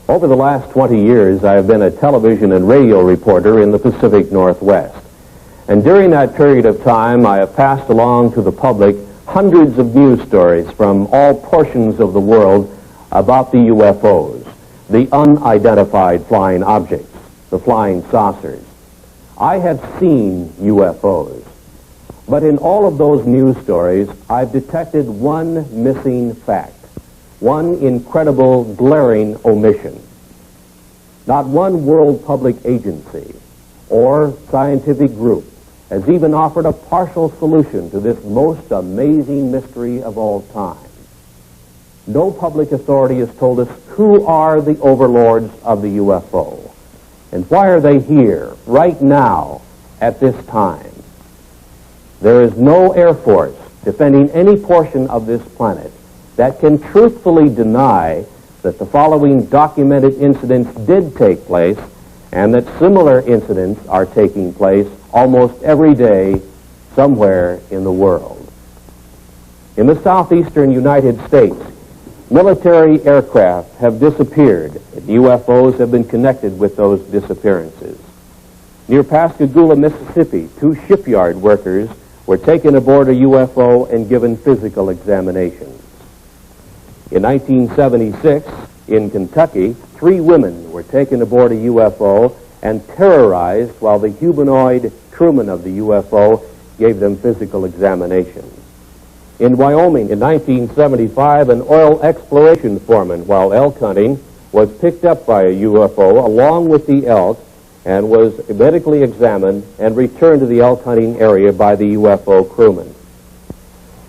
Over the last 20 years, I have been a television and radio reporter in the Pacific Northwest. And during that period of time, I have passed along to the public hundreds of news stories from all portions of the world about the UFOs, the unidentified flying objects, the flying saucers. I have seen UFOs, but in all of those news stories, I've detected one missing fact, one incredible, glaring omission. Not one world public agency or scientific group has even offered a partial solution to this most amazing mystery of all time. No public authority has told us who are the overlords of the UFO, and why are they here, right now, at this time. There is no Air Force defending any portion of this planet that can truthfully deny that the following documented incidents did take place, and that similar incidents are taking place almost every day somewhere in the world. In the southeastern United States, military aircraft have disappeared, and UFOs have been connected with those disappearances. Near Pascagoula, Mississippi, 2 shipyard workers were taken aboard a UFO and given physical examinations. In 1976, in Kentucky, 3 women were taken aboard a UFO and terrorized while the humanoid crewman of the UFO gave them physical examinations. In Wyoming, in 1975, an oil exploration foreman, while elk hunting, was picked up by a UFO along with the elk and was medically examined and returned to the elk hunting area by the UFO crewman.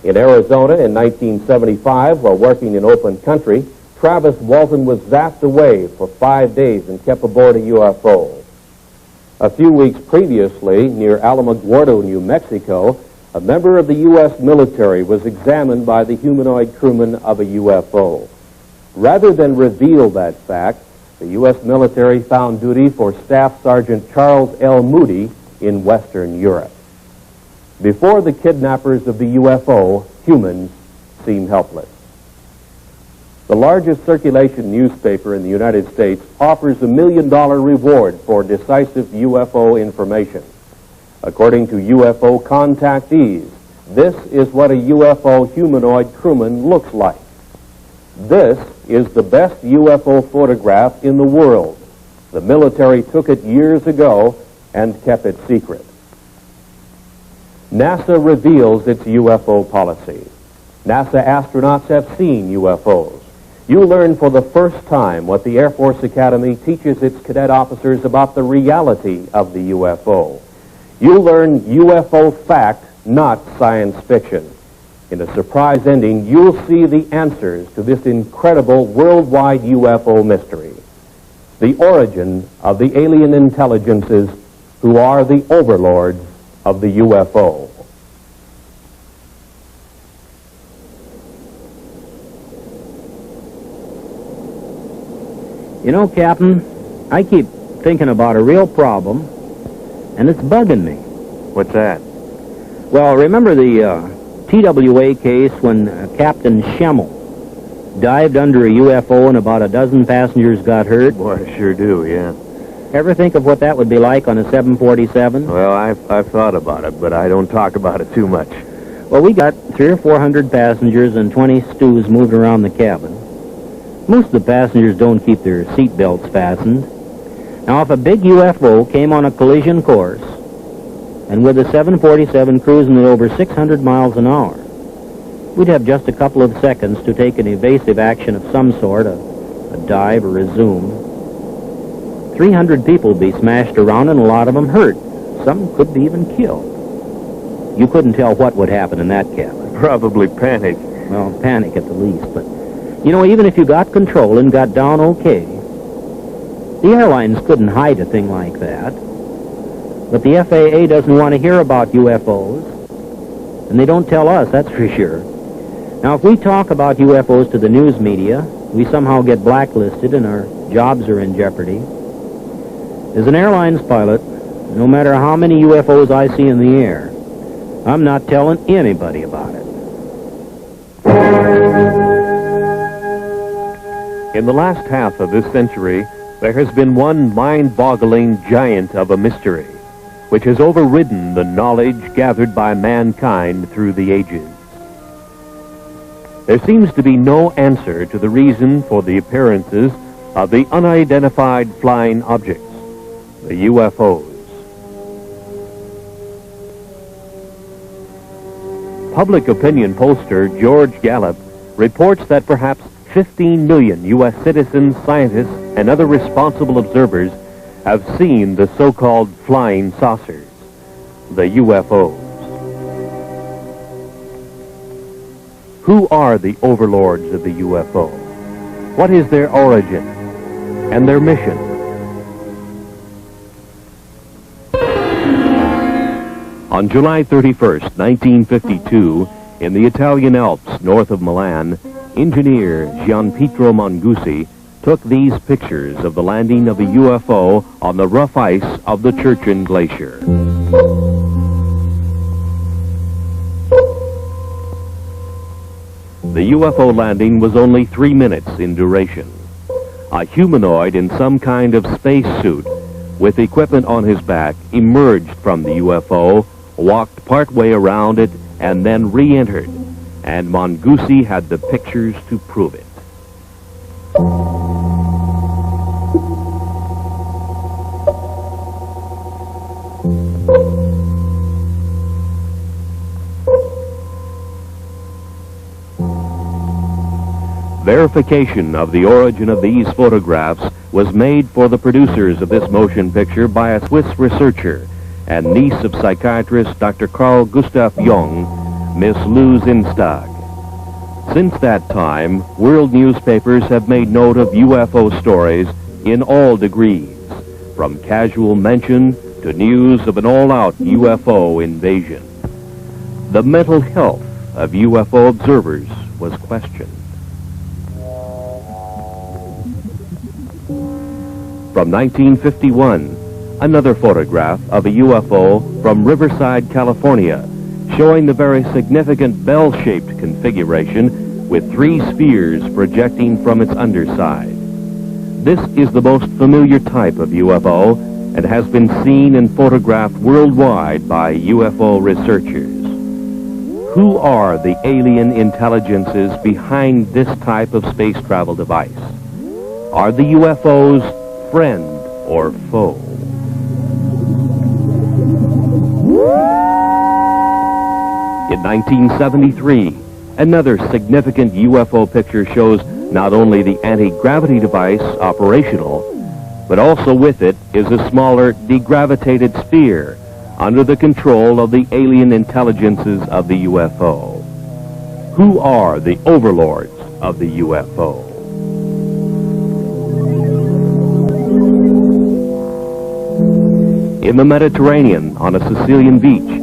In Arizona in 1975, while working in open country, Travis Walton was zapped away for 5 days and kept aboard a UFO. A few weeks previously, near Alamogordo, New Mexico, a member of the U.S. military was examined by the humanoid crewman of a UFO. Rather than reveal that fact, the U.S. military found duty for Staff Sergeant Charles L. Moody in Western Europe. Before the kidnappers of the UFO, humans seem helpless. The largest circulation newspaper in the United States offers a $1 million reward for decisive UFO information. According to UFO contactees, this is what a UFO humanoid crewman looks like. This is the best UFO photograph in the world. The military took it years ago, and kept it secret. NASA reveals its UFO policy. NASA astronauts have seen UFOs. You learn for the first time what the Air Force Academy teaches its cadet officers about the reality of the UFO. You learn UFO fact, not science fiction. In a surprise ending, you'll see the answers to this incredible worldwide UFO mystery. The origin of the alien intelligences who are the overlords of the UFO. You know, Captain, I keep thinking about a real problem, and it's bugging me. What's that? Well, remember the TWA case when Captain Schemmel dived under a UFO and about a dozen passengers got hurt? Boy, I sure do, yeah. Ever think of what that would be like on a 747? Well, I've thought about it, but I don't talk about it too much. Well, we got 300 or 400 passengers and 20 stews moved around the cabin. Most of the passengers don't keep their seat belts fastened. Now, if a big UFO came on a collision course, and with a 747 cruising at over 600 miles an hour, we'd have just a couple of seconds to take an evasive action of some sort, a dive or a zoom. 300 people would be smashed around and a lot of them hurt. Some could be even killed. You couldn't tell what would happen in that cabin. Probably panic. Well, panic at the least, but you know, even if you got control and got down okay, the airlines couldn't hide a thing like that. But the FAA doesn't want to hear about UFOs, and they don't tell us, that's for sure. Now, if we talk about UFOs to the news media, we somehow get blacklisted and our jobs are in jeopardy. As an airlines pilot, no matter how many UFOs I see in the air, I'm not telling anybody about it. In the last half of this century, there has been one mind-boggling giant of a mystery, which has overridden the knowledge gathered by mankind through the ages. There seems to be no answer to the reason for the appearances of the unidentified flying objects, the UFOs. Public opinion pollster George Gallup reports that perhaps 15 million U.S. citizens, scientists, and other responsible observers have seen the so-called flying saucers, the UFOs. Who are the overlords of the UFO? What is their origin and their mission? On July 31st, 1952, in the Italian Alps north of Milan, engineer Gianpietro Mangusi took these pictures of the landing of a UFO on the rough ice of the Churchill Glacier. The UFO landing was only 3 minutes in duration. A humanoid in some kind of spacesuit with equipment on his back emerged from the UFO, walked partway around it, and then re-entered. And Mangusi had the pictures to prove it. Verification of the origin of these photographs was made for the producers of this motion picture by a Swiss researcher and niece of psychiatrist Dr. Carl Gustav Jung, Miss Lou Zinstag. Since that time, world newspapers have made note of UFO stories in all degrees, from casual mention to news of an all-out UFO invasion. The mental health of UFO observers was questioned. From 1951, another photograph of a UFO from Riverside, California, showing the very significant bell-shaped configuration with 3 spheres projecting from its underside. This is the most familiar type of UFO and has been seen and photographed worldwide by UFO researchers. Who are the alien intelligences behind this type of space travel device? Are the UFOs friend or foe? In 1973, another significant UFO picture shows not only the anti-gravity device operational, but also with it is a smaller degravitated sphere under the control of the alien intelligences of the UFO. Who are the overlords of the UFO? In the Mediterranean, on a Sicilian beach,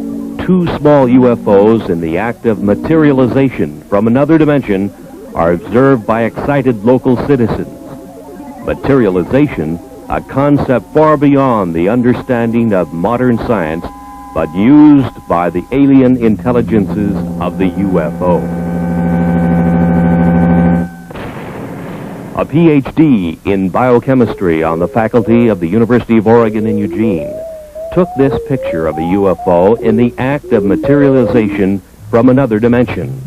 two small UFOs in the act of materialization from another dimension are observed by excited local citizens. Materialization, a concept far beyond the understanding of modern science, but used by the alien intelligences of the UFO. A PhD in biochemistry on the faculty of the University of Oregon in Eugene took this picture of a UFO in the act of materialization from another dimension.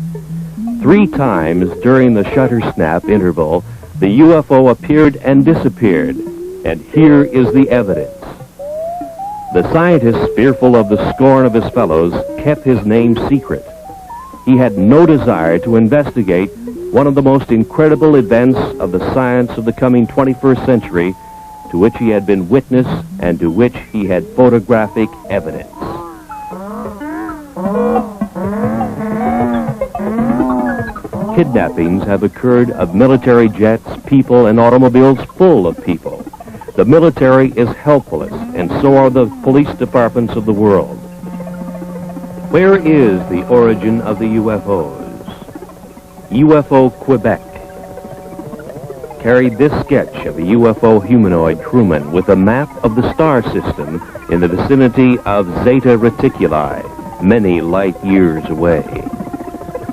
3 times during the shutter snap interval, the UFO appeared and disappeared, and here is the evidence. The scientist, fearful of the scorn of his fellows, kept his name secret. He had no desire to investigate one of the most incredible events of the science of the coming 21st century, to which he had been witness and to which he had photographic evidence. Kidnappings have occurred of military jets, people, and automobiles full of people. The military is helpless, and so are the police departments of the world. Where is the origin of the UFOs? UFO Quebec carried this sketch of a UFO humanoid crewman with a map of the star system in the vicinity of Zeta Reticuli, many light years away.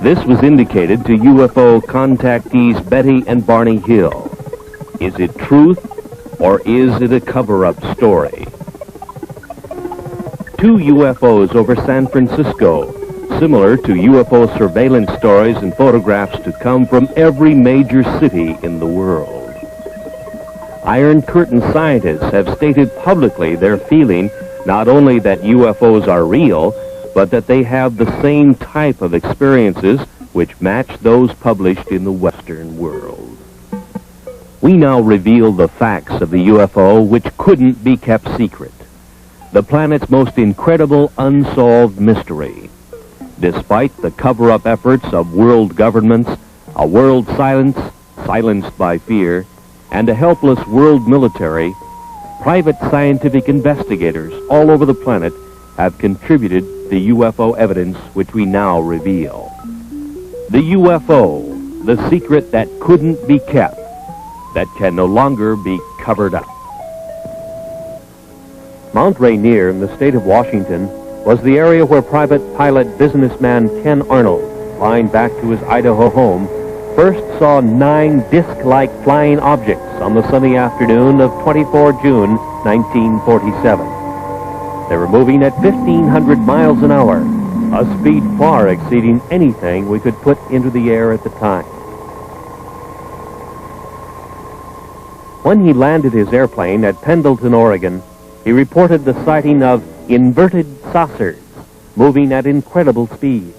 This was indicated to UFO contactees Betty and Barney Hill. Is it truth, or is it a cover-up story? 2 UFOs over San Francisco, similar to UFO surveillance stories and photographs to come from every major city in the world. Iron Curtain scientists have stated publicly their feeling not only that UFOs are real, but that they have the same type of experiences which match those published in the Western world. We now reveal the facts of the UFO which couldn't be kept secret. The planet's most incredible unsolved mystery. Despite the cover-up efforts of world governments, a world silenced by fear, and a helpless world military, private scientific investigators all over the planet have contributed the UFO evidence which we now reveal. The UFO, the secret that couldn't be kept, that can no longer be covered up. Mount Rainier in the state of Washington was the area where private pilot businessman Ken Arnold, flying back to his Idaho home, first saw 9 disc-like flying objects on the sunny afternoon of 24 June 1947. They were moving at 1,500 miles an hour, a speed far exceeding anything we could put into the air at the time. When he landed his airplane at Pendleton, Oregon, he reported the sighting of inverted saucers moving at incredible speed.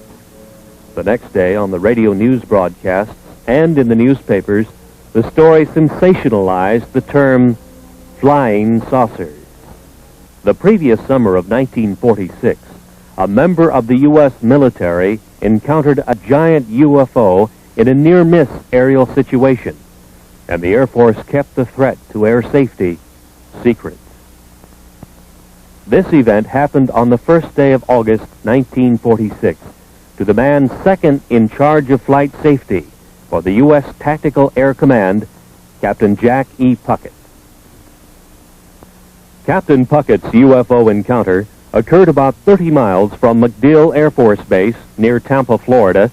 The next day, on the radio news broadcasts and in the newspapers, the story sensationalized the term flying saucers. The previous summer of 1946, a member of the U.S. military encountered a giant UFO in a near-miss aerial situation, and the Air Force kept the threat to air safety secret. This event happened on the first day of August 1946 to the man second in charge of flight safety for the U.S. Tactical Air Command, Captain Jack E. Puckett. Captain Puckett's UFO encounter occurred about 30 miles from MacDill Air Force Base near Tampa, Florida,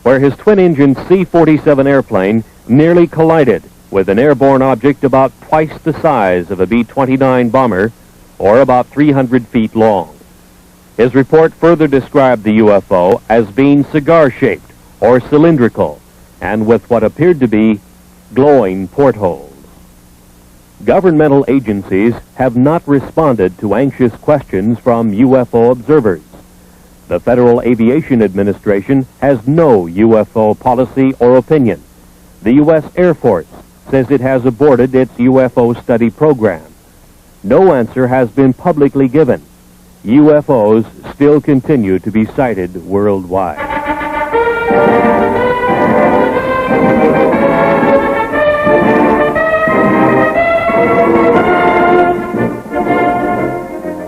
where his twin-engine C-47 airplane nearly collided with an airborne object about twice the size of a B-29 bomber, or about 300 feet long. His report further described the UFO as being cigar-shaped or cylindrical, and with what appeared to be glowing portholes. Governmental agencies have not responded to anxious questions from UFO observers. The Federal Aviation Administration has no UFO policy or opinion. The U.S. Air Force says it has aborted its UFO study program. No answer has been publicly given. UFOs still continue to be sighted worldwide.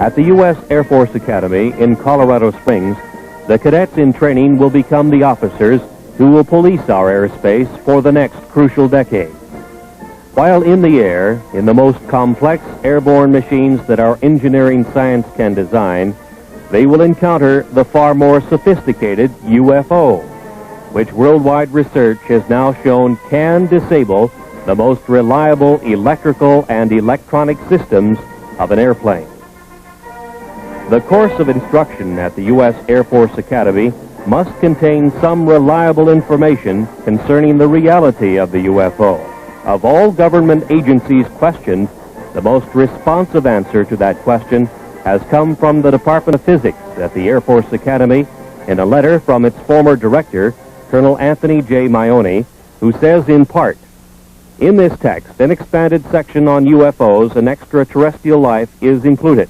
At the U.S. Air Force Academy in Colorado Springs, the cadets in training will become the officers who will police our airspace for the next crucial decade. While in the air, in the most complex airborne machines that our engineering science can design, they will encounter the far more sophisticated UFO, which worldwide research has now shown can disable the most reliable electrical and electronic systems of an airplane. The course of instruction at the U.S. Air Force Academy must contain some reliable information concerning the reality of the UFO. Of all government agencies questioned, the most responsive answer to that question has come from the Department of Physics at the Air Force Academy in a letter from its former director, Colonel Anthony J. Maione, who says in part, "In this text, an expanded section on UFOs and extraterrestrial life is included.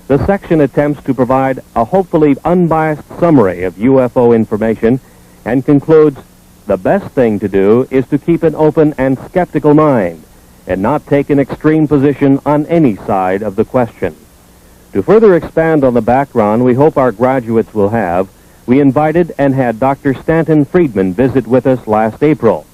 The section attempts to provide a hopefully unbiased summary of UFO information and concludes, the best thing to do is to keep an open and skeptical mind and not take an extreme position on any side of the question." To further expand on the background we hope our graduates will have, we invited and had Dr. Stanton Friedman visit with us last April.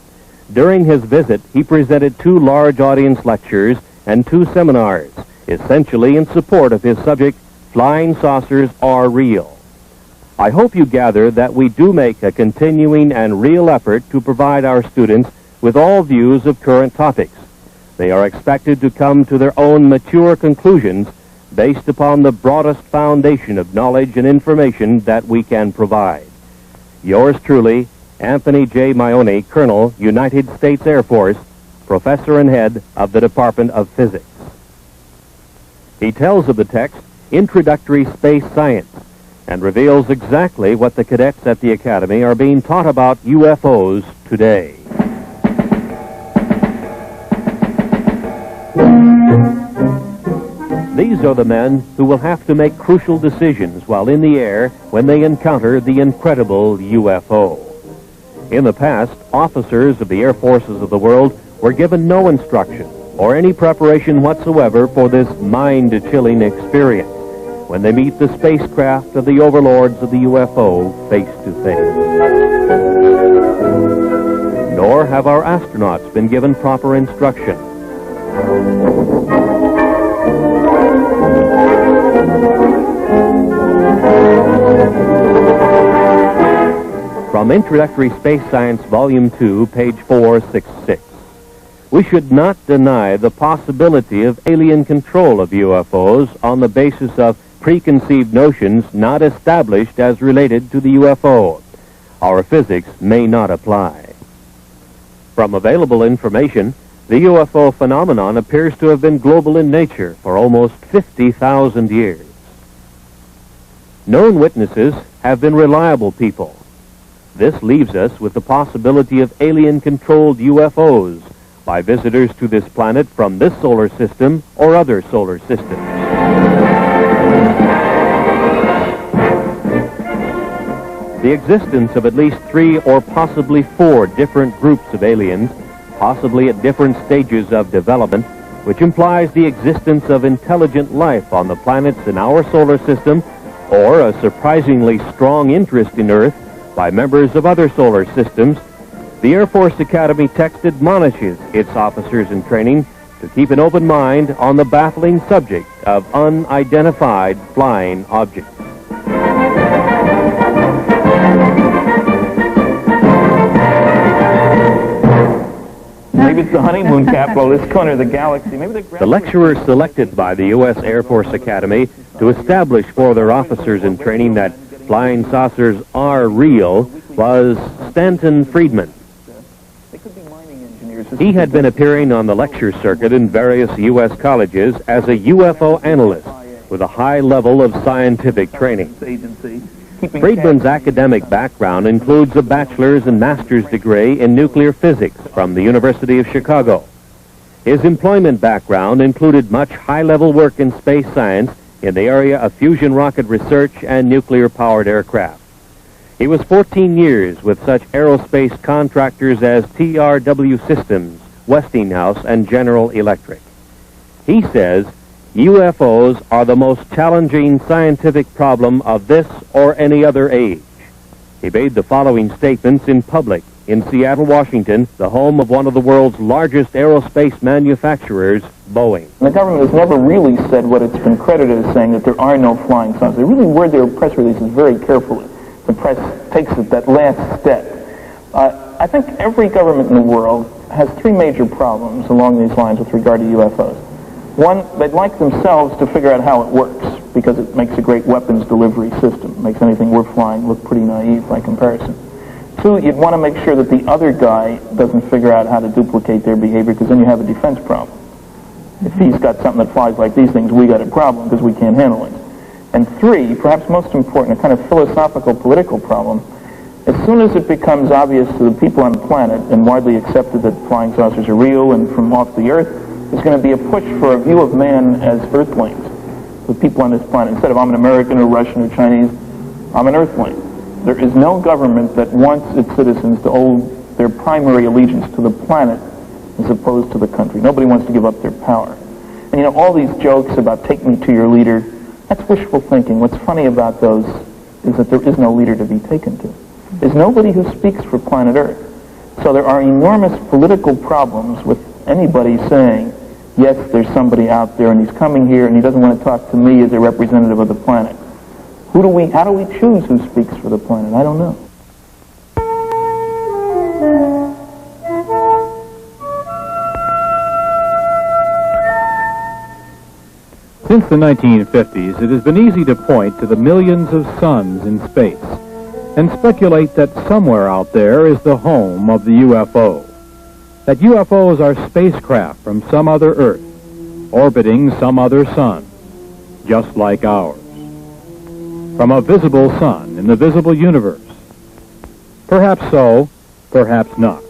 During his visit, he presented 2 large audience lectures and 2 seminars, essentially in support of his subject, Flying Saucers Are Real. I hope you gather that we do make a continuing and real effort to provide our students with all views of current topics. They are expected to come to their own mature conclusions based upon the broadest foundation of knowledge and information that we can provide. Yours truly, Anthony J. Maione, Colonel, United States Air Force, Professor and Head of the Department of Physics. He tells of the text, Introductory Space Science, and reveals exactly what the cadets at the Academy are being taught about UFOs today. These are the men who will have to make crucial decisions while in the air when they encounter the incredible UFO. In the past, officers of the air forces of the world were given no instruction or any preparation whatsoever for this mind-chilling experience when they meet the spacecraft of the overlords of the UFO face to face. Nor have our astronauts been given proper instruction. From Introductory Space Science, Volume 2, page 466. We should not deny the possibility of alien control of UFOs on the basis of preconceived notions not established as related to the UFO. Our physics may not apply. From available information, the UFO phenomenon appears to have been global in nature for almost 50,000 years. Known witnesses have been reliable people. This leaves us with the possibility of alien-controlled UFOs by visitors to this planet from this solar system or other solar systems. The existence of at least 3 or possibly 4 different groups of aliens, possibly at different stages of development, which implies the existence of intelligent life on the planets in our solar system, or a surprisingly strong interest in Earth by members of other solar systems, the Air Force Academy text admonishes its officers in training to keep an open mind on the baffling subject of unidentified flying objects. Maybe it's the honeymoon capital of this corner of the galaxy. Maybe the lecturer selected by the U.S. Air Force Academy to establish for their officers in training that flying saucers are real was Stanton Friedman. He had been appearing on the lecture circuit in various U.S. colleges as a UFO analyst with a high level of scientific training. keeping Friedman's tabs. academic background includes a bachelor's and master's degree in nuclear physics from the University of Chicago. His employment background included much high-level work in space science in the area of fusion rocket research and nuclear-powered aircraft. He was 14 years with such aerospace contractors as TRW Systems, Westinghouse, and General Electric. He says UFOs are the most challenging scientific problem of this or any other age. He made the following statements in public in Seattle, Washington, the home of one of the world's largest aerospace manufacturers, Boeing. The government has never really said what it's been credited as saying, that there are no flying saucers. They really word their press releases very carefully. The press takes it that last step. I think every government in the world has three major problems along these lines with regard to UFOs. One, they'd like themselves to figure out how it works, because it makes a great weapons delivery system. It makes anything worth flying look pretty naive by comparison. Two, you'd want to make sure that the other guy doesn't figure out how to duplicate their behavior, because then you have a defense problem. If he's got something that flies like these things, we got a problem because we can't handle it. And three, perhaps most important, a kind of philosophical political problem. As soon as it becomes obvious to the people on the planet and widely accepted that flying saucers are real and from off the Earth, there's going to be a push for a view of man as Earthlings, the people on this planet. Instead of I'm an American or Russian or Chinese, I'm an Earthling. There is no government that wants its citizens to owe their primary allegiance to the planet as opposed to the country. Nobody wants to give up their power. And you know, all these jokes about take me to your leader, that's wishful thinking. What's funny about those is that there is no leader to be taken to. There's nobody who speaks for planet Earth. So there are enormous political problems with anybody saying, yes, there's somebody out there and he's coming here and he doesn't want to talk to me as a representative of the planet. How do we choose who speaks for the planet? I don't know. Since the 1950s, it has been easy to point to the millions of suns in space and speculate that somewhere out there is the home of the UFO. That UFOs are spacecraft from some other Earth, orbiting some other sun, just like ours. From a visible sun in the visible universe. Perhaps so, perhaps not.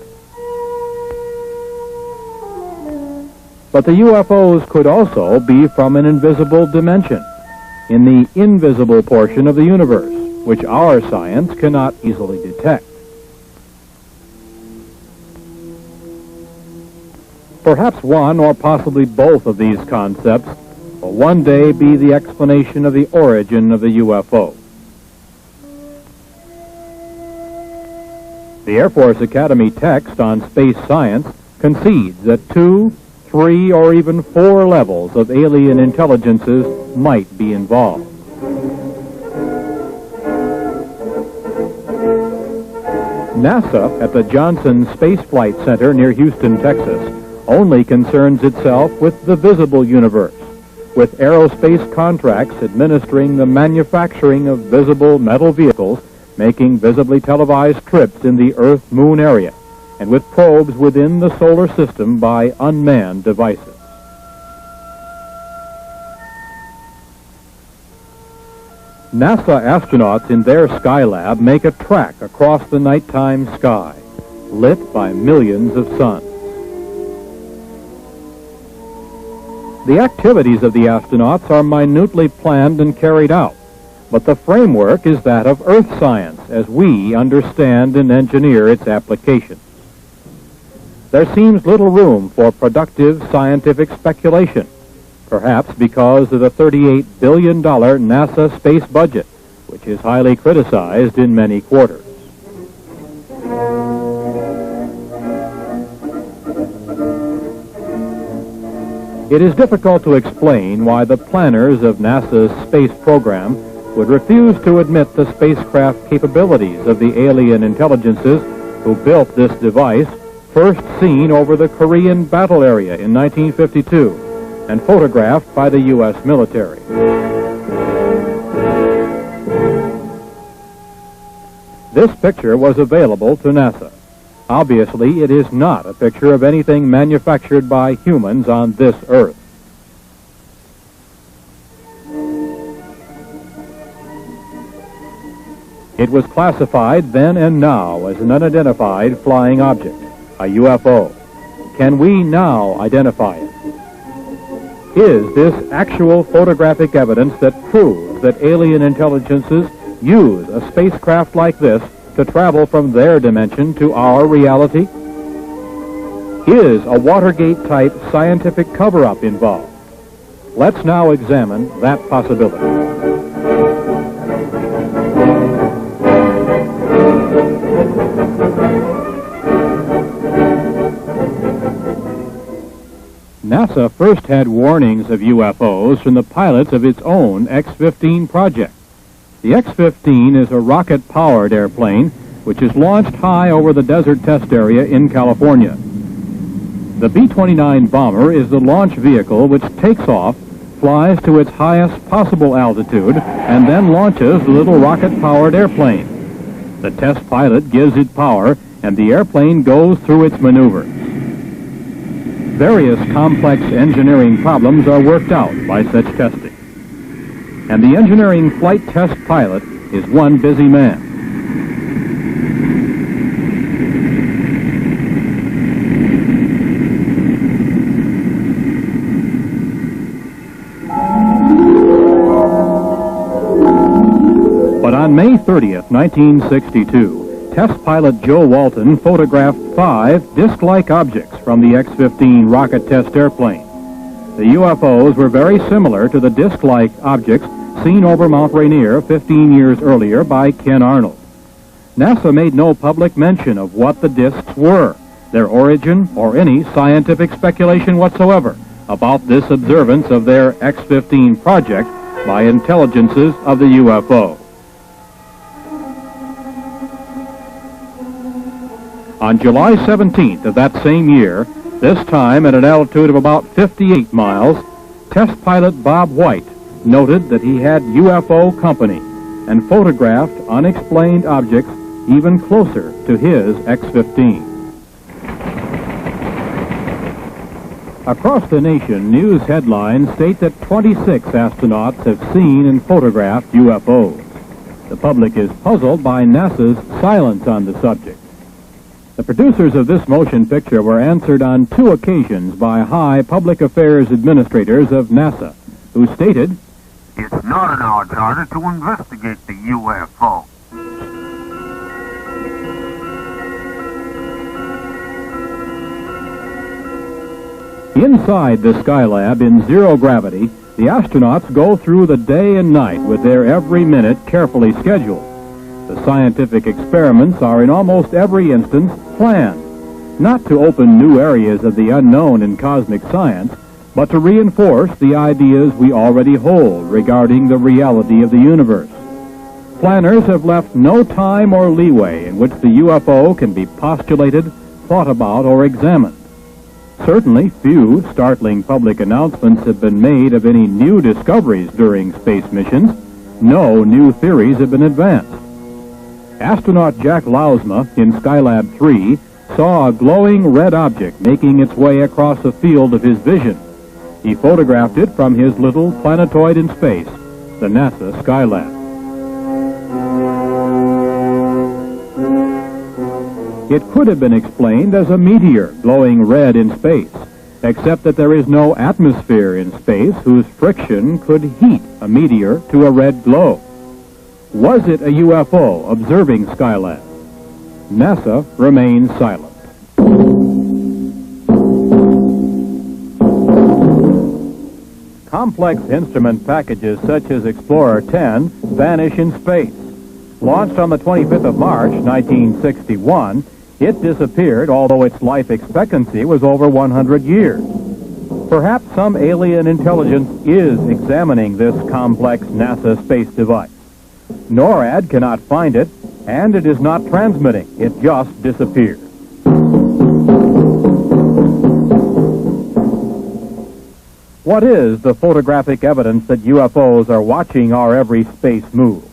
But the UFOs could also be from an invisible dimension, in the invisible portion of the universe, which our science cannot easily detect. Perhaps one or possibly both of these concepts will one day be the explanation of the origin of the UFO. The Air Force Academy text on space science concedes that 2, 3, or even 4 levels of alien intelligences might be involved. NASA at the Johnson Space Flight Center near Houston, Texas, only concerns itself with the visible universe, with aerospace contracts administering the manufacturing of visible metal vehicles, making visibly televised trips in the Earth-Moon area, and with probes within the solar system by unmanned devices. NASA astronauts in their Skylab make a track across the nighttime sky, lit by millions of suns. The activities of the astronauts are minutely planned and carried out, but the framework is that of Earth science as we understand and engineer its applications. There seems little room for productive scientific speculation, perhaps because of the $38 billion NASA space budget, which is highly criticized in many quarters. It is difficult to explain why the planners of NASA's space program would refuse to admit the spacecraft capabilities of the alien intelligences who built this device, first seen over the Korean battle area in 1952 and photographed by the U.S. military. This picture was available to NASA. Obviously, it is not a picture of anything manufactured by humans on this Earth. It was classified then and now as an unidentified flying object, a UFO. Can we now identify it? Is this actual photographic evidence that proves that alien intelligences use a spacecraft like this to travel from their dimension to our reality? Is a Watergate-type scientific cover-up involved? Let's now examine that possibility. NASA first had warnings of UFOs from the pilots of its own X-15 project. The X-15 is a rocket-powered airplane which is launched high over the desert test area in California. The B-29 bomber is the launch vehicle which takes off, flies to its highest possible altitude, and then launches the little rocket-powered airplane. The test pilot gives it power, and the airplane goes through its maneuvers. Various complex engineering problems are worked out by such testing. And the engineering flight test pilot is one busy man. But on May 30th, 1962, test pilot Joe Walton photographed 5 disc-like objects from the X-15 rocket test airplane. The UFOs were very similar to the disc-like objects seen over Mount Rainier 15 years earlier by Ken Arnold. NASA made no public mention of what the discs were, their origin, or any scientific speculation whatsoever about this observance of their X-15 project by intelligences of the UFO. On July 17th of that same year, this time at an altitude of about 58 miles, test pilot Bob White noted that he had UFO company and photographed unexplained objects even closer to his X-15. Across the nation, news headlines state that 26 astronauts have seen and photographed UFOs. The public is puzzled by NASA's silence on the subject. The producers of this motion picture were answered on 2 occasions by high public affairs administrators of NASA, who stated, "It's not in our charter to investigate the UFO." Inside the Skylab in zero gravity, the astronauts go through the day and night with their every minute carefully scheduled. The scientific experiments are in almost every instance planned, not to open new areas of the unknown in cosmic science, but to reinforce the ideas we already hold regarding the reality of the universe. Planners have left no time or leeway in which the UFO can be postulated, thought about, or examined. Certainly, few startling public announcements have been made of any new discoveries during space missions. No new theories have been advanced. Astronaut Jack Lausma in Skylab 3 saw a glowing red object making its way across the field of his vision. He photographed it from his little planetoid in space, the NASA Skylab. It could have been explained as a meteor glowing red in space, except that there is no atmosphere in space whose friction could heat a meteor to a red glow. Was it a UFO observing Skylab? NASA remains silent. Complex instrument packages such as Explorer 10 vanish in space. Launched on the 25th of March, 1961, it disappeared, although its life expectancy was over 100 years. Perhaps some alien intelligence is examining this complex NASA space device. NORAD cannot find it, and it is not transmitting. It just disappeared. What is the photographic evidence that UFOs are watching our every space move?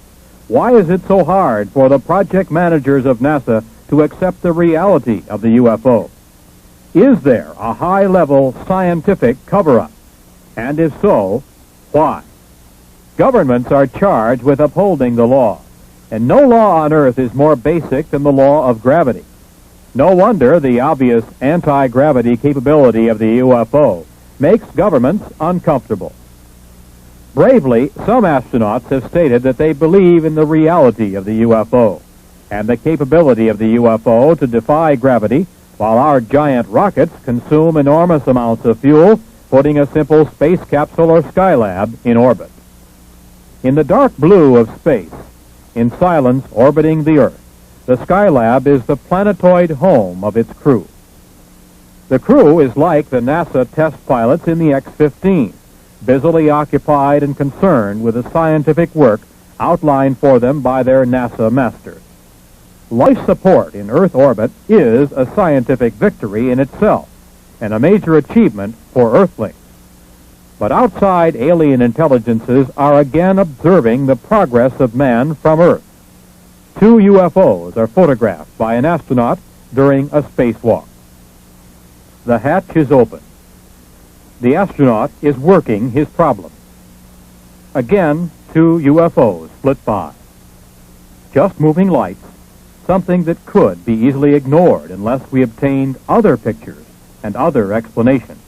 Why is it so hard for the project managers of NASA to accept the reality of the UFO? Is there a high-level scientific cover-up? And if so, why? Governments are charged with upholding the law. And no law on Earth is more basic than the law of gravity. No wonder the obvious anti-gravity capability of the UFO makes governments uncomfortable. Bravely, some astronauts have stated that they believe in the reality of the UFO and the capability of the UFO to defy gravity while our giant rockets consume enormous amounts of fuel, putting a simple space capsule or skylab in orbit. In the dark blue of space, in silence orbiting the Earth, the Skylab is the planetoid home of its crew. The crew is like the NASA test pilots in the X-15, busily occupied and concerned with the scientific work outlined for them by their NASA masters. Life support in Earth orbit is a scientific victory in itself and a major achievement for Earthlings. But outside alien intelligences are again observing the progress of man from Earth. 2 UFOs are photographed by an astronaut during a spacewalk. The hatch is open. The astronaut is working his problem. Again, 2 UFOs flit by. Just moving lights, something that could be easily ignored unless we obtained other pictures and other explanations.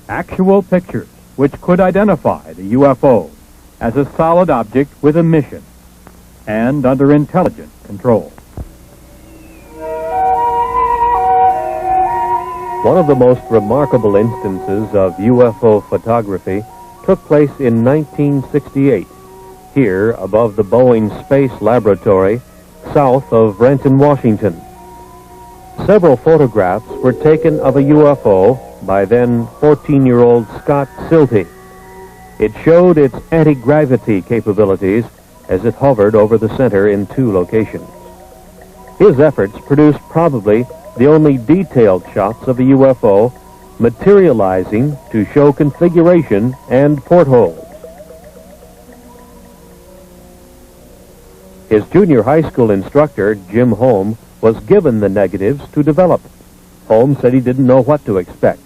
Actual pictures which could identify the UFO as a solid object with a mission and under intelligent control. One of the most remarkable instances of UFO photography took place in 1968, here above the Boeing Space Laboratory, south of Renton, Washington. Several photographs were taken of a UFO by then 14-year-old Scott Silty. It showed its anti-gravity capabilities as it hovered over the center in 2 locations. His efforts produced probably the only detailed shots of a UFO materializing to show configuration and portholes. His junior high school instructor, Jim Holm, was given the negatives to develop. Holm said he didn't know what to expect,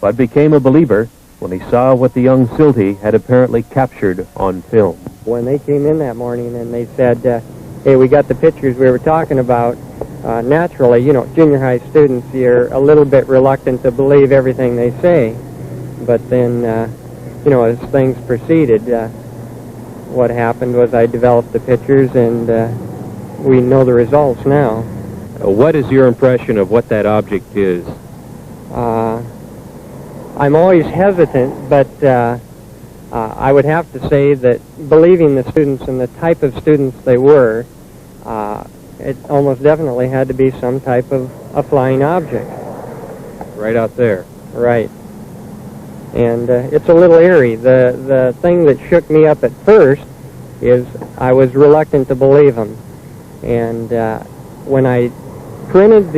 but became a believer when he saw what the young Silty had apparently captured on film. When they came in that morning and they said, hey, we got the pictures we were talking about, naturally, you know, junior high students, you're a little bit reluctant to believe everything they say. But then, you know, as things proceeded, what happened was I developed the pictures, and we know the results now. What is your impression of what that object is? I'm always hesitant, but I would have to say that believing the students and the type of students they were, it almost definitely had to be some type of a flying object. Right out there. Right. And it's a little eerie. The thing that shook me up at first is I was reluctant to believe them. And when I printed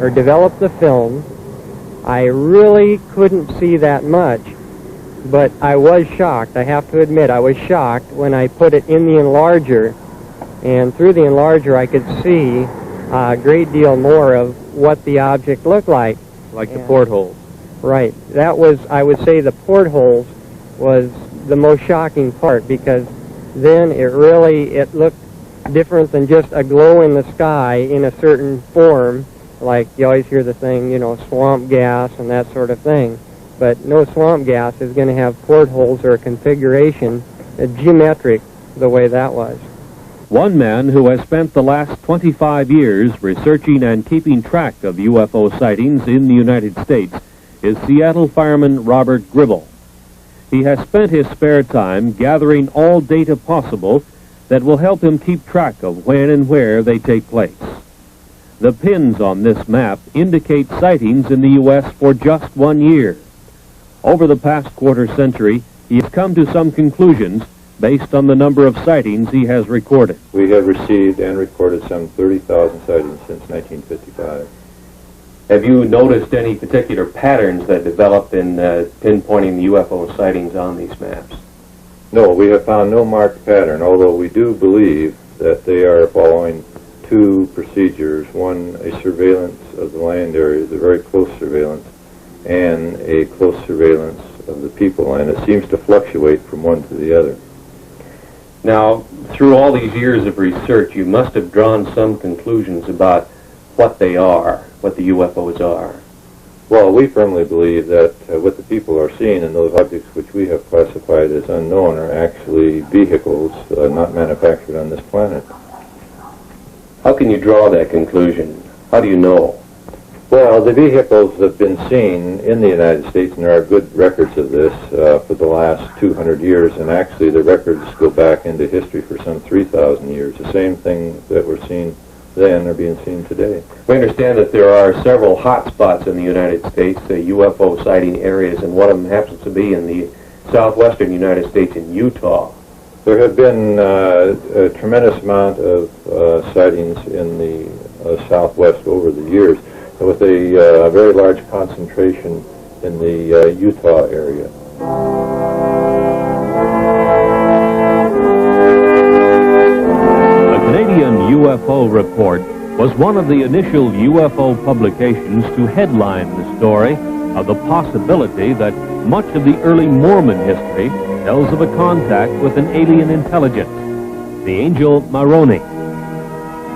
or developed the film, I really couldn't see that much. But I was shocked. I have to admit, I was shocked when I put it in the enlarger. And through the enlarger, I could see a great deal more of what the object looked like. Like the portholes. Right. That was, I would say, the portholes was the most shocking part, because then it looked different than just a glow in the sky in a certain form, like you always hear the thing, you know, swamp gas and that sort of thing. But no swamp gas is going to have portholes or a configuration geometric the way that was. One man who has spent the last 25 years researching and keeping track of UFO sightings in the United States is Seattle fireman Robert Gribble. He has spent his spare time gathering all data possible that will help him keep track of when and where they take place. The pins on this map indicate sightings in the U.S. for just 1 year. Over the past quarter century, he has come to some conclusions based on the number of sightings he has recorded. We have received and recorded some 30,000 sightings since 1955. Have you noticed any particular patterns that developed in pinpointing the UFO sightings on these maps? No, we have found no marked pattern, although we do believe that they are following 2 procedures. One, a surveillance of the land areas, a very close surveillance, and a close surveillance of the people, and it seems to fluctuate from one to the other. Now, through all these years of research, you must have drawn some conclusions about what they are, what the UFOs are. Well, we firmly believe that what the people are seeing in those objects which we have classified as unknown are actually vehicles not manufactured on this planet. How can you draw that conclusion? How do you know? Well, the vehicles have been seen in the United States, and there are good records of this for the last 200 years, and actually the records go back into history for some 3,000 years. The same things that were seen then are being seen today. We understand that there are several hot spots in the United States, UFO sighting areas, and one of them happens to be in the southwestern United States in Utah. There have been a tremendous amount of sightings in the southwest over the years, with a very large concentration in the Utah area. The Canadian UFO Report was one of the initial UFO publications to headline the story of the possibility that much of the early Mormon history tells of a contact with an alien intelligence, the angel Moroni.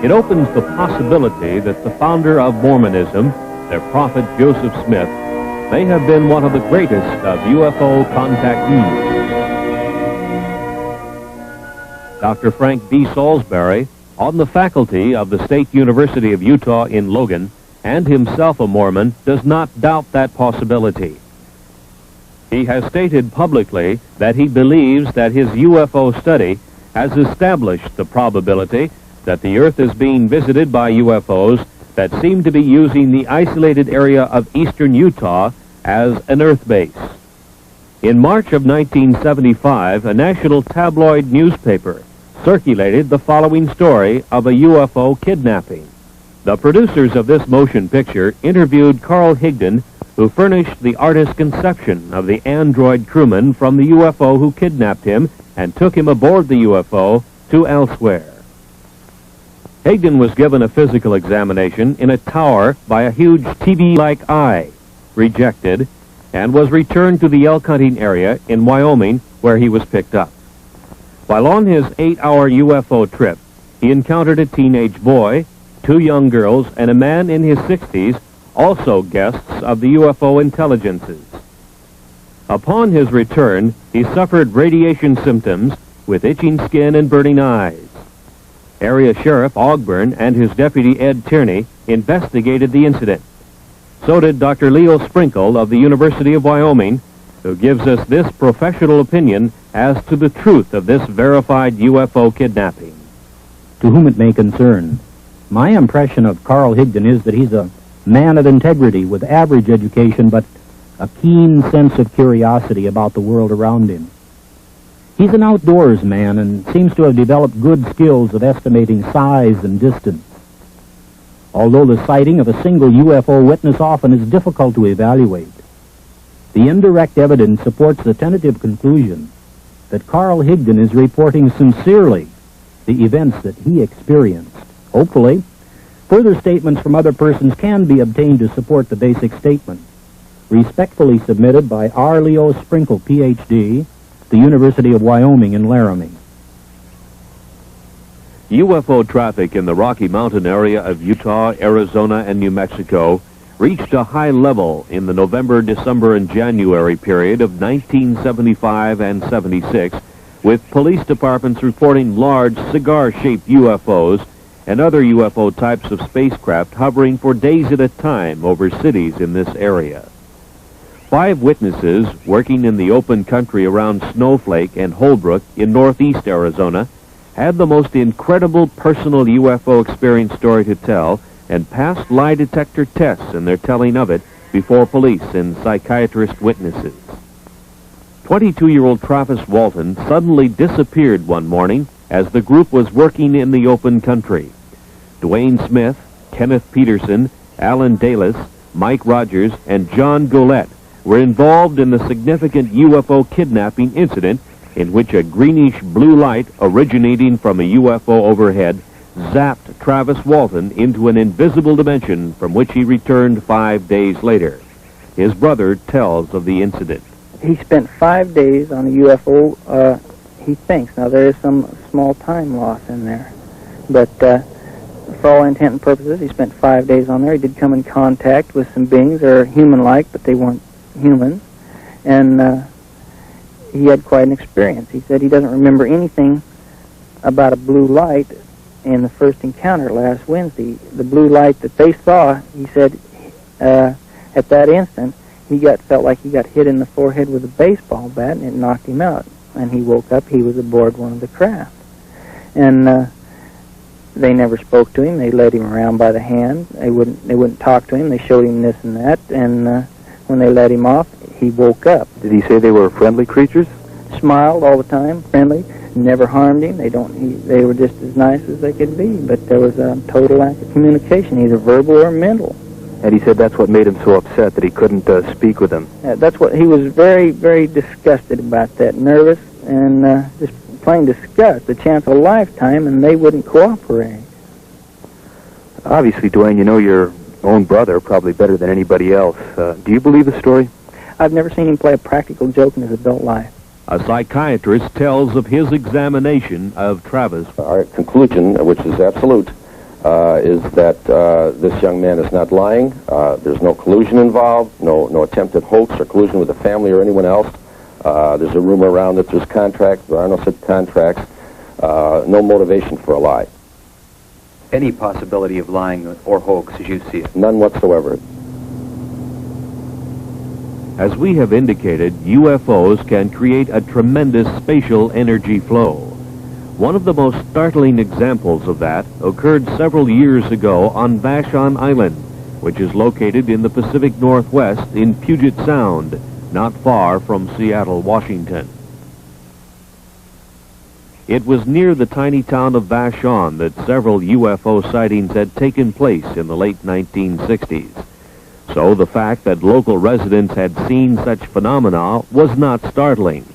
It opens the possibility that the founder of Mormonism, their prophet Joseph Smith, may have been one of the greatest of UFO contactees. Dr. Frank B. Salisbury, on the faculty of the State University of Utah in Logan, and himself a Mormon, does not doubt that possibility. He has stated publicly that he believes that his UFO study has established the probability that the Earth is being visited by UFOs that seem to be using the isolated area of eastern Utah as an Earth base. In March of 1975, a national tabloid newspaper circulated the following story of a UFO kidnapping. The producers of this motion picture interviewed Carl Higdon, who furnished the artist's conception of the android crewman from the UFO who kidnapped him and took him aboard the UFO to elsewhere. Higdon was given a physical examination in a tower by a huge TV-like eye, rejected, and was returned to the elk hunting area in Wyoming, where he was picked up. While on his 8-hour UFO trip, he encountered a teenage boy, 2 young girls, and a man in his 60s, also guests of the UFO intelligences. Upon his return, he suffered radiation symptoms with itching skin and burning eyes. Area Sheriff Ogburn and his deputy Ed Tierney investigated the incident. So did Dr. Leo Sprinkle of the University of Wyoming, who gives us this professional opinion as to the truth of this verified UFO kidnapping. To whom it may concern, my impression of Carl Higdon is that he's a man of integrity with average education, but a keen sense of curiosity about the world around him. He's an outdoors man and seems to have developed good skills of estimating size and distance. Although the sighting of a single UFO witness often is difficult to evaluate, the indirect evidence supports the tentative conclusion that Carl Higdon is reporting sincerely the events that he experienced. Hopefully, further statements from other persons can be obtained to support the basic statement. Respectfully submitted by R. Leo Sprinkle, Ph.D., the University of Wyoming in Laramie. UFO traffic in the Rocky Mountain area of Utah, Arizona, and New Mexico reached a high level in the November, December, and January period of 1975 and 76, with police departments reporting large cigar-shaped UFOs and other UFO types of spacecraft hovering for days at a time over cities in this area. 5 witnesses working in the open country around Snowflake and Holbrook in northeast Arizona had the most incredible personal UFO experience story to tell and passed lie detector tests in their telling of it before police and psychiatrist witnesses. 22-year-old Travis Walton suddenly disappeared one morning as the group was working in the open country. Dwayne Smith, Kenneth Peterson, Alan Dalis, Mike Rogers, and John Golette were involved in the significant UFO kidnapping incident in which a greenish blue light originating from a UFO overhead zapped Travis Walton into an invisible dimension from which he returned 5 days later. His brother tells of the incident. He spent 5 days on a UFO. he thinks. Now, there is some small time loss in there, but for all intent and purposes, he spent 5 days on there. He did come in contact with some beings that are human-like, but they weren't human, and he had quite an experience. He said he doesn't remember anything about a blue light in the first encounter last Wednesday. The blue light that they saw, he said, at that instant, felt like he got hit in the forehead with a baseball bat, and it knocked him out. And he woke up. He was aboard one of the craft, and they never spoke to him. They led him around by the hand. They wouldn't talk to him. They showed him this and that, and when they let him off, he woke up. Did he say they were friendly creatures? Smiled all the time, friendly, never harmed him. They were just as nice as they could be, but there was a total lack of communication, either verbal or mental. And he said that's what made him so upset, that he couldn't speak with them. That's what he was very, very disgusted about that, nervous and just plain disgust, the chance of a lifetime, and they wouldn't cooperate. Obviously, Dwayne, you know your own brother probably better than anybody else. Do you believe the story? I've never seen him play a practical joke in his adult life. A psychiatrist tells of his examination of Travis. Our conclusion, which is absolute, is that this young man is not lying. There's no collusion involved, no attempted hoax or collusion with the family or anyone else. There's a rumor around that there's contracts. There are no such contracts. No motivation for a lie. Any possibility of lying or hoax as you see it? None whatsoever. As we have indicated, UFOs can create a tremendous spatial energy flow. One of the most startling examples of that occurred several years ago on Vashon Island, which is located in the Pacific Northwest in Puget Sound, not far from Seattle, Washington. It was near the tiny town of Vashon that several UFO sightings had taken place in the late 1960s. So the fact that local residents had seen such phenomena was not startling.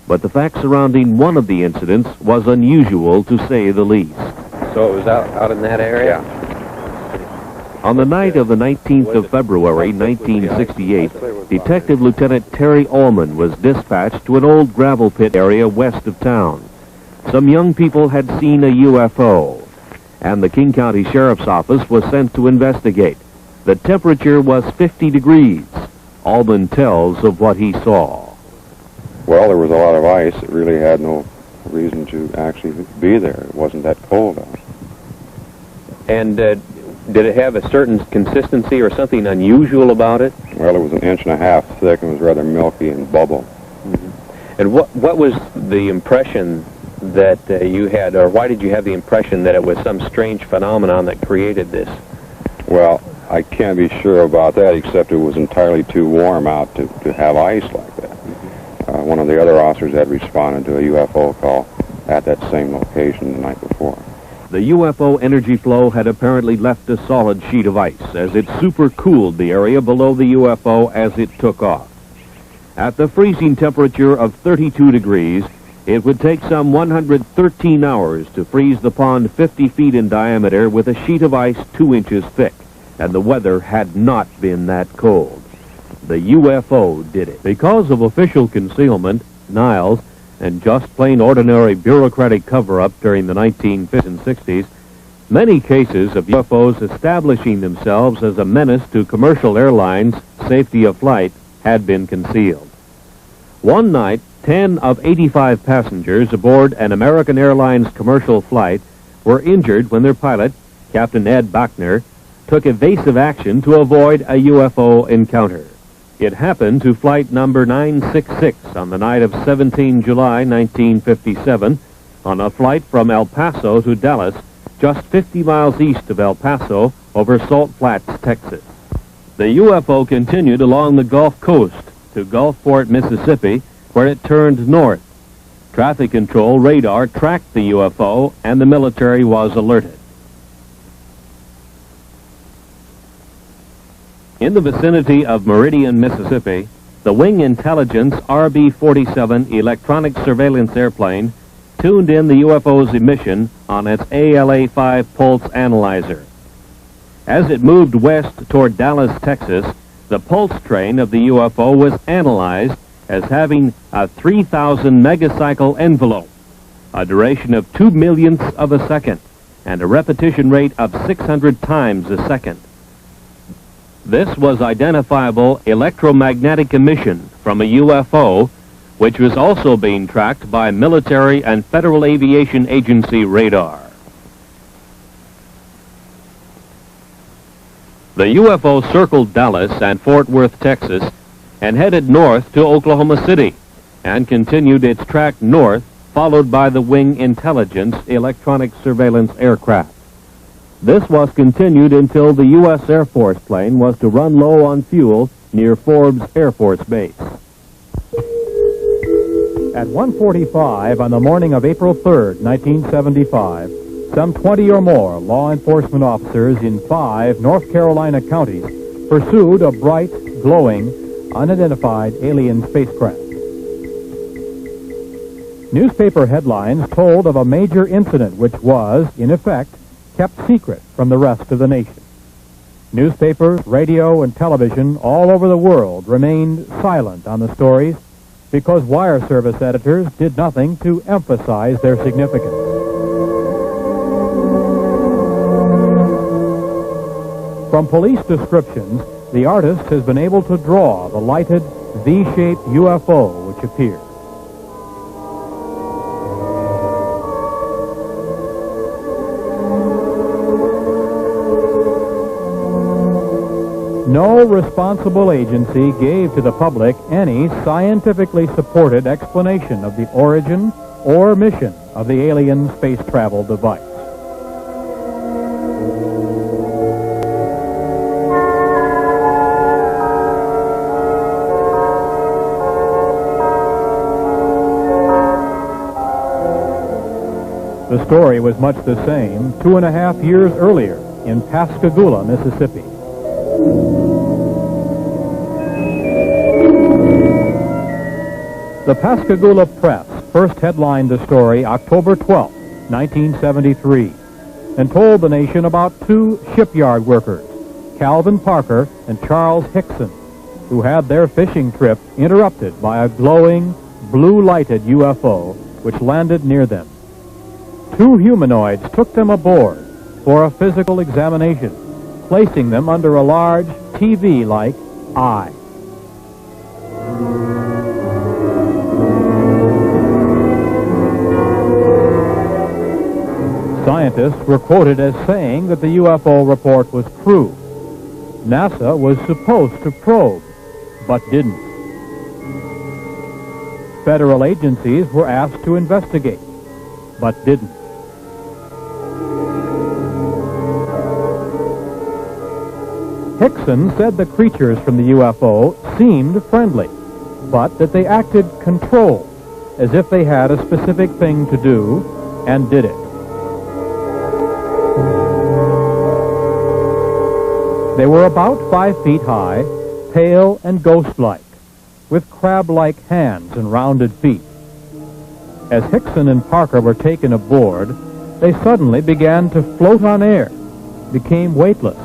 But the fact surrounding one of the incidents was unusual, to say the least. So it was out in that area? Yeah. On the night of the 19th of February, 1968, Detective Lieutenant Terry Ullman was dispatched to an old gravel pit area west of town. Some young people had seen a UFO, and the King County Sheriff's Office was sent to investigate. The temperature was 50 degrees. Ullman tells of what he saw. Well, there was a lot of ice. It really had no reason to actually be there. It wasn't that cold out. And did it have a certain consistency or something unusual about it? Well, it was 1.5 inches thick and was rather milky and bubble. Mm-hmm. And what was the impression that you had, or why did you have the impression that it was some strange phenomenon that created this? Well, I can't be sure about that, except it was entirely too warm out to have ice like that. One of the other officers had responded to a UFO call at that same location the night before. The UFO energy flow had apparently left a solid sheet of ice as it supercooled the area below the UFO as it took off. At the freezing temperature of 32 degrees, it would take some 113 hours to freeze the pond 50 feet in diameter with a sheet of ice 2 inches thick, and the weather had not been that cold. The UFO did it. Because of official concealment, denials, and just plain ordinary bureaucratic cover-up during the 1950s and 60s, many cases of UFOs establishing themselves as a menace to commercial airlines' safety of flight had been concealed. One night, 10 of 85 passengers aboard an American Airlines commercial flight were injured when their pilot, Captain Ed Bachner, took evasive action to avoid a UFO encounter. It happened to flight number 966 on the night of 17 July 1957 on a flight from El Paso to Dallas, just 50 miles east of El Paso over Salt Flats, Texas. The UFO continued along the Gulf Coast to Gulfport, Mississippi, where it turned north. Traffic control radar tracked the UFO, and the military was alerted. In the vicinity of Meridian, Mississippi, the Wing Intelligence RB-47 electronic surveillance airplane tuned in the UFO's emission on its ALA-5 pulse analyzer. As it moved west toward Dallas, Texas, the pulse train of the UFO was analyzed, as having a 3,000 megacycle envelope, a duration of 2 millionths of a second, and a repetition rate of 600 times a second. This was identifiable electromagnetic emission from a UFO, which was also being tracked by military and Federal Aviation Agency radar. The UFO circled Dallas and Fort Worth, Texas, and headed north to Oklahoma City, and continued its track north, followed by the Wing Intelligence electronic surveillance aircraft. This was continued until the U.S. Air Force plane was to run low on fuel near Forbes Air Force Base. At 1:45 on the morning of April 3rd, 1975, some 20 or more law enforcement officers in 5 North Carolina counties pursued a bright, glowing, unidentified alien spacecraft. Newspaper headlines told of a major incident which was, in effect, kept secret from the rest of the nation. Newspapers, radio, and television all over the world remained silent on the stories because wire service editors did nothing to emphasize their significance. From police descriptions, the artist has been able to draw the lighted V-shaped UFO which appeared. No responsible agency gave to the public any scientifically supported explanation of the origin or mission of the alien space travel device. The story was much the same 2.5 years earlier in Pascagoula, Mississippi. The Pascagoula Press first headlined the story October 12, 1973, and told the nation about 2 shipyard workers, Calvin Parker and Charles Hickson, who had their fishing trip interrupted by a glowing, blue-lighted UFO which landed near them. 2 humanoids took them aboard for a physical examination, placing them under a large TV-like eye. Scientists were quoted as saying that the UFO report was true. NASA was supposed to probe, but didn't. Federal agencies were asked to investigate, but didn't. Hickson said the creatures from the UFO seemed friendly, but that they acted controlled, as if they had a specific thing to do, and did it. They were about 5 feet high, pale and ghost-like, with crab-like hands and rounded feet. As Hickson and Parker were taken aboard, they suddenly began to float on air, became weightless,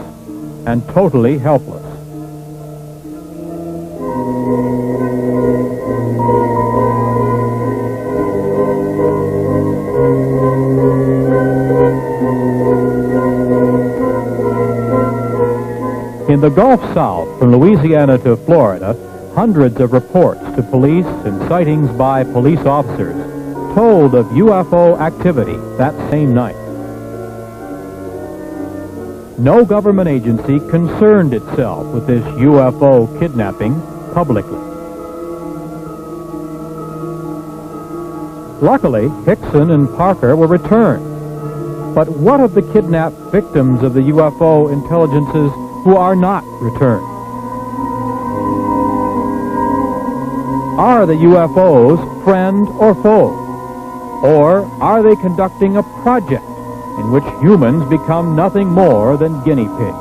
and totally helpless. In the Gulf South, from Louisiana to Florida, hundreds of reports to police and sightings by police officers told of UFO activity that same night. No government agency concerned itself with this UFO kidnapping publicly. Luckily, Hickson and Parker were returned. But what of the kidnapped victims of the UFO intelligences who are not returned? Are the UFOs friend or foe? Or are they conducting a project in which humans become nothing more than guinea pigs?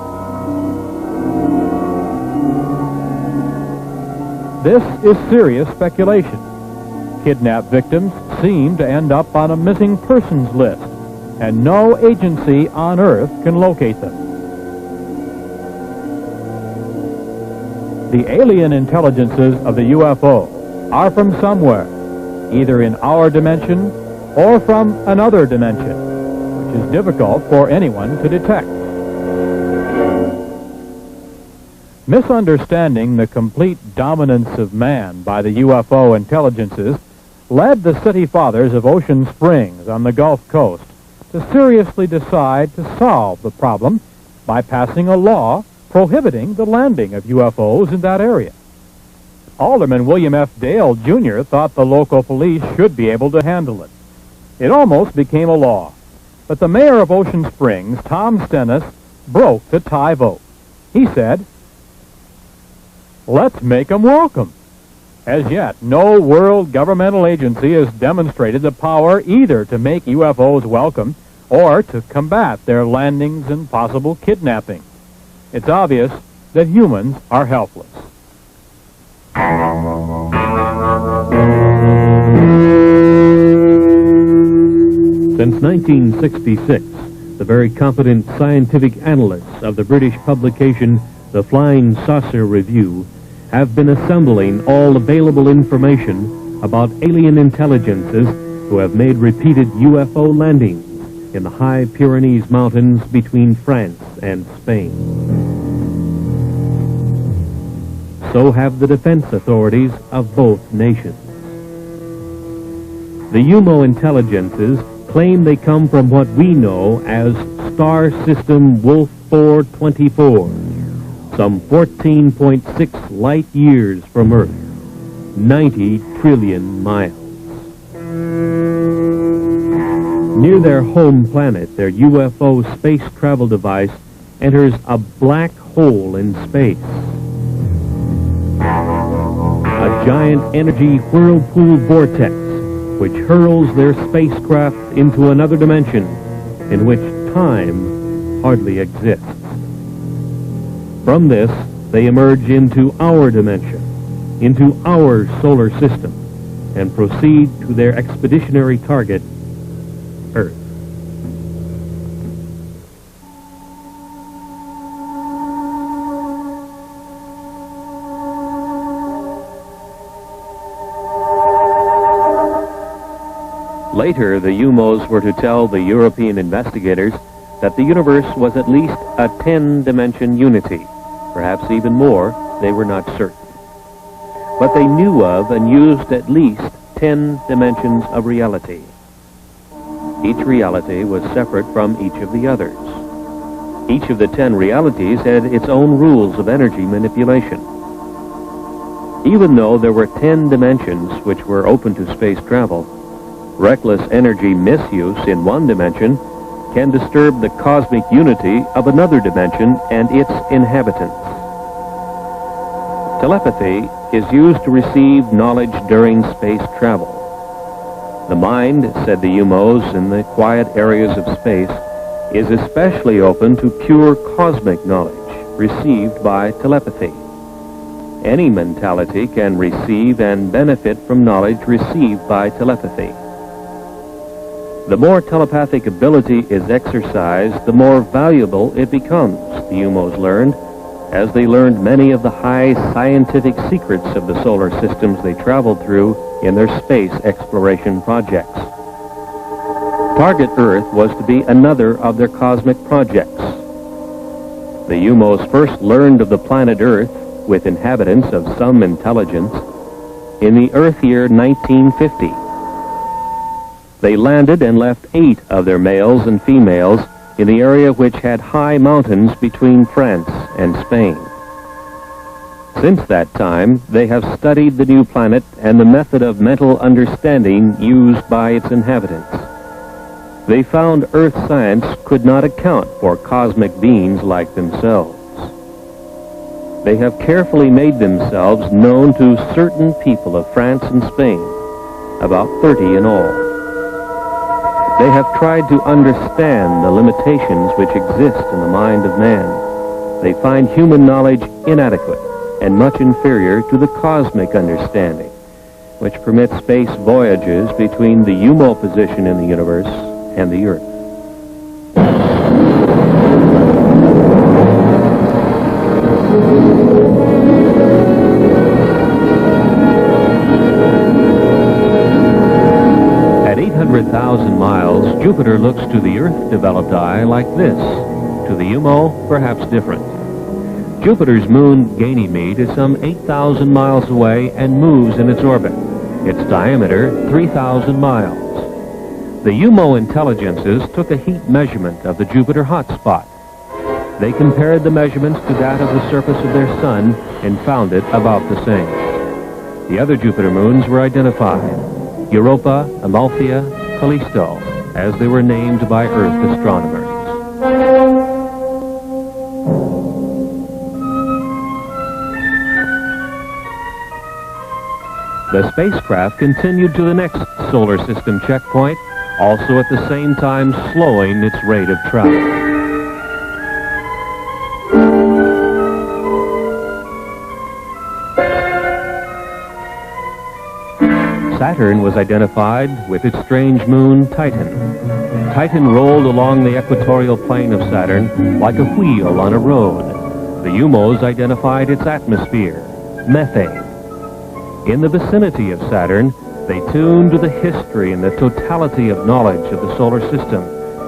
This is serious speculation. Kidnapped victims seem to end up on a missing persons list, and no agency on Earth can locate them. The alien intelligences of the UFO are from somewhere, either in our dimension or from another dimension, which is difficult for anyone to detect. Misunderstanding the complete dominance of man by the UFO intelligences led the city fathers of Ocean Springs on the Gulf Coast to seriously decide to solve the problem by passing a law prohibiting the landing of UFOs in that area. Alderman William F. Dale, Jr. thought the local police should be able to handle it. It almost became a law, but the mayor of Ocean Springs, Tom Stennis, broke the tie vote. He said, "Let's make them welcome." As yet, no world governmental agency has demonstrated the power either to make UFOs welcome or to combat their landings and possible kidnapping. It's obvious that humans are helpless. Since 1966, the very competent scientific analysts of the British publication The Flying Saucer Review have been assembling all available information about alien intelligences who have made repeated UFO landings in the high Pyrenees Mountains between France and Spain. So have the defense authorities of both nations. The UMO intelligences claim they come from what we know as Star System Wolf 424, some 14.6 light years from Earth, 90 trillion miles. Near their home planet, their UFO space travel device enters a black hole in space. A giant energy whirlpool vortex which hurls their spacecraft into another dimension in which time hardly exists. From this, they emerge into our dimension, into our solar system, and proceed to their expeditionary target, Earth. Later, the UMOs were to tell the European investigators that the universe was at least a 10-dimension unity. Perhaps even more, they were not certain. But they knew of and used at least 10 dimensions of reality. Each reality was separate from each of the others. Each of the 10 realities had its own rules of energy manipulation. Even though there were 10 dimensions which were open to space travel, reckless energy misuse in one dimension can disturb the cosmic unity of another dimension and its inhabitants. Telepathy is used to receive knowledge during space travel. The mind, said the UMOs in the quiet areas of space, is especially open to pure cosmic knowledge received by telepathy. Any mentality can receive and benefit from knowledge received by telepathy. The more telepathic ability is exercised, the more valuable it becomes, the UMOs learned, as they learned many of the high scientific secrets of the solar systems they traveled through in their space exploration projects. Target Earth was to be another of their cosmic projects. The UMOs first learned of the planet Earth, with inhabitants of some intelligence, in the Earth year 1950. They landed and left 8 of their males and females in the area which had high mountains between France and Spain. Since that time, they have studied the new planet and the method of mental understanding used by its inhabitants. They found Earth science could not account for cosmic beings like themselves. They have carefully made themselves known to certain people of France and Spain, about 30 in all. They have tried to understand the limitations which exist in the mind of man. They find human knowledge inadequate and much inferior to the cosmic understanding, which permits space voyages between the UMO position in the universe and the Earth. 8,000 miles, Jupiter looks to the Earth-developed eye like this. To the UMO, perhaps different. Jupiter's moon, Ganymede, is some 8,000 miles away and moves in its orbit. Its diameter, 3,000 miles. The UMO intelligences took a heat measurement of the Jupiter hotspot. They compared the measurements to that of the surface of their sun and found it about the same. The other Jupiter moons were identified: Europa, Amalthea, Callisto, as they were named by Earth astronomers. The spacecraft continued to the next solar system checkpoint, also at the same time slowing its rate of travel. Saturn was identified with its strange moon, Titan. Titan rolled along the equatorial plane of Saturn like a wheel on a road. The UMOs identified its atmosphere, methane. In the vicinity of Saturn, they tuned to the history and the totality of knowledge of the solar system,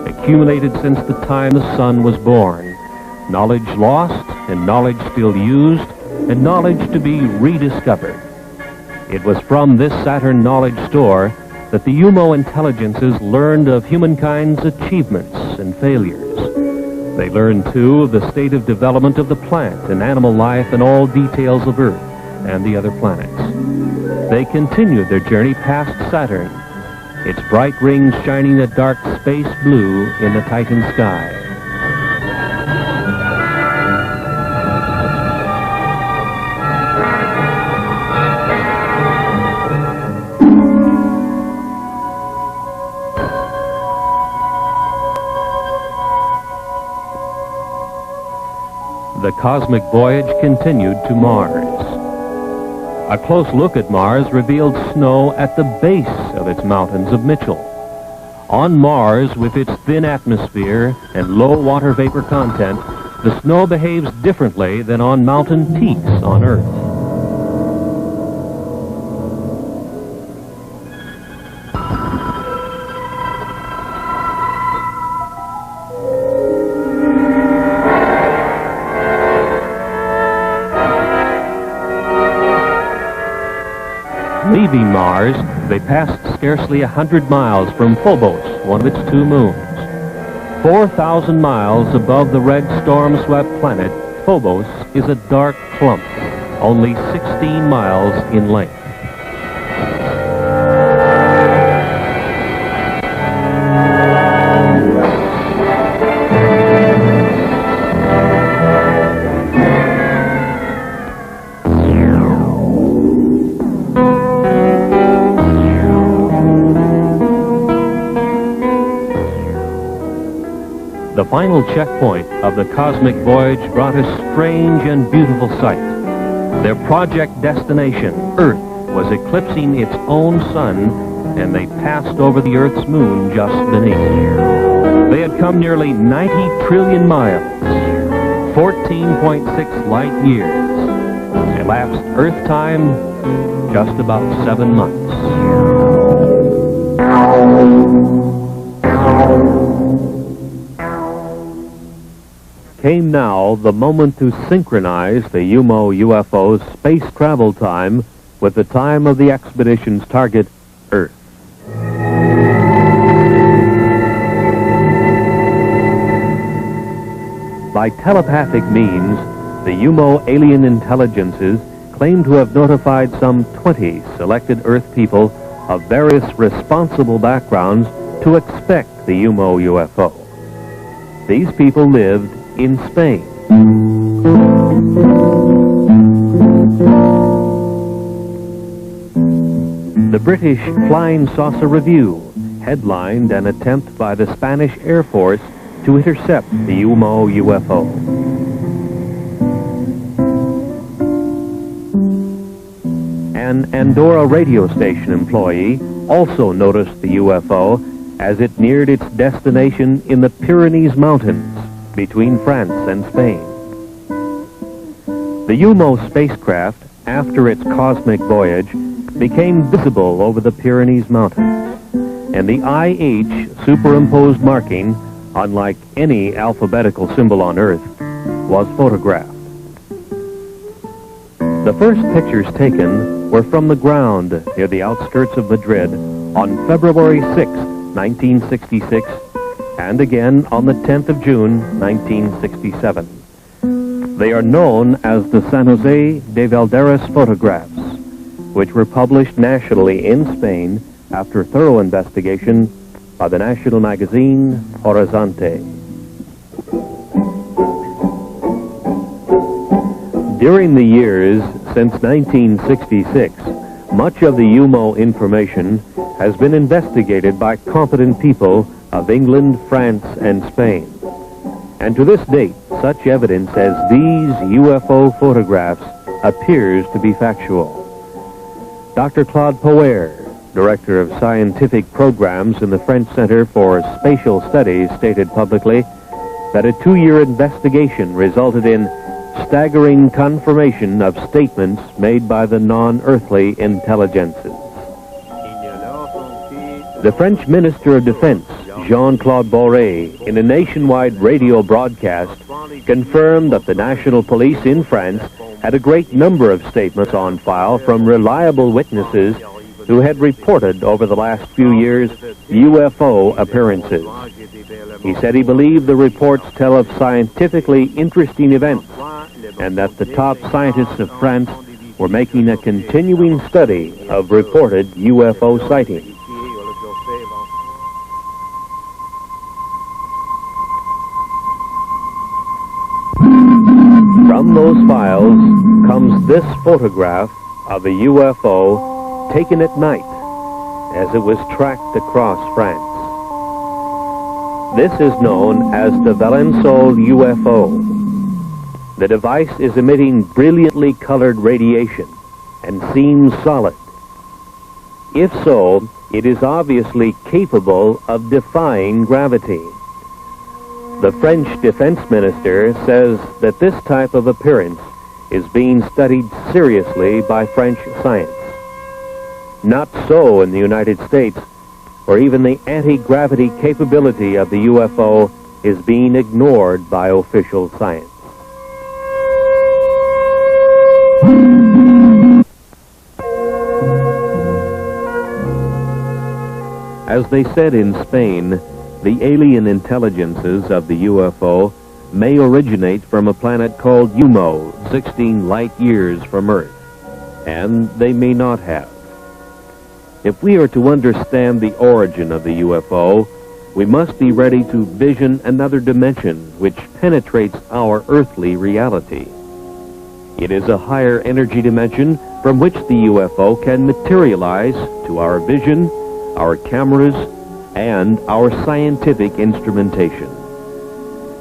accumulated since the time the sun was born. Knowledge lost, and knowledge still used, and knowledge to be rediscovered. It was from this Saturn knowledge store that the UMO intelligences learned of humankind's achievements and failures. They learned, too, of the state of development of the plant and animal life and all details of Earth and the other planets. They continued their journey past Saturn, its bright rings shining a dark space blue in the Titan sky. The cosmic voyage continued to Mars. A close look at Mars revealed snow at the base of its mountains of Mitchell. On Mars, with its thin atmosphere and low water vapor content, the snow behaves differently than on mountain peaks on Earth. Leaving Mars, they passed scarcely 100 miles from Phobos, one of its two moons. 4,000 miles above the red storm-swept planet, Phobos is a dark clump, only 16 miles in length. The final checkpoint of the cosmic voyage brought a strange and beautiful sight. Their project destination, Earth, was eclipsing its own sun, and they passed over the Earth's moon just beneath. They had come nearly 90 trillion miles, 14.6 light years. Elapsed Earth time, just about 7 months. Came now the moment to synchronize the UMO UFO's space travel time with the time of the expedition's target, Earth. By telepathic means, the UMO alien intelligences claim to have notified some 20 selected Earth people of various responsible backgrounds to expect the UMO UFO. These people lived in Spain. The British Flying Saucer Review headlined an attempt by the Spanish Air Force to intercept the UMO UFO. An Andorra radio station employee also noticed the UFO as it neared its destination in the Pyrenees Mountains between France and Spain. The UMO spacecraft, after its cosmic voyage, became visible over the Pyrenees Mountains. and the IH superimposed marking, unlike any alphabetical symbol on Earth, was photographed. The first pictures taken were from the ground near the outskirts of Madrid on February 6, 1966, and again on the 10th of June, 1967. They are known as the San Jose de Valderas photographs, which were published nationally in Spain after thorough investigation by the national magazine Horizonte. During the years since 1966, much of the UMO information has been investigated by competent people of England, France, and Spain. And to this date, such evidence as these UFO photographs appears to be factual. Dr. Claude Poer, Director of Scientific Programs in the French Center for Spatial Studies, stated publicly that a 2-year investigation resulted in staggering confirmation of statements made by the non-earthly intelligences. The French Minister of Defense, Jean-Claude Boré, in a nationwide radio broadcast, confirmed that the national police in France had a great number of statements on file from reliable witnesses who had reported over the last few years UFO appearances. He said he believed the reports tell of scientifically interesting events and that the top scientists of France were making a continuing study of reported UFO sightings. From those files comes this photograph of a UFO taken at night as it was tracked across France. This is known as the Valençol UFO. The device is emitting brilliantly colored radiation and seems solid. If so, it is obviously capable of defying gravity. The French defense minister says that this type of appearance is being studied seriously by French science. Not so in the United States, where even the anti-gravity capability of the UFO is being ignored by official science. As they said in Spain, the alien intelligences of the UFO may originate from a planet called UMO, 16 light years from Earth, and they may not have. If we are to understand the origin of the UFO, we must be ready to vision another dimension which penetrates our earthly reality. It is a higher energy dimension from which the UFO can materialize to our vision, our cameras, and our scientific instrumentation.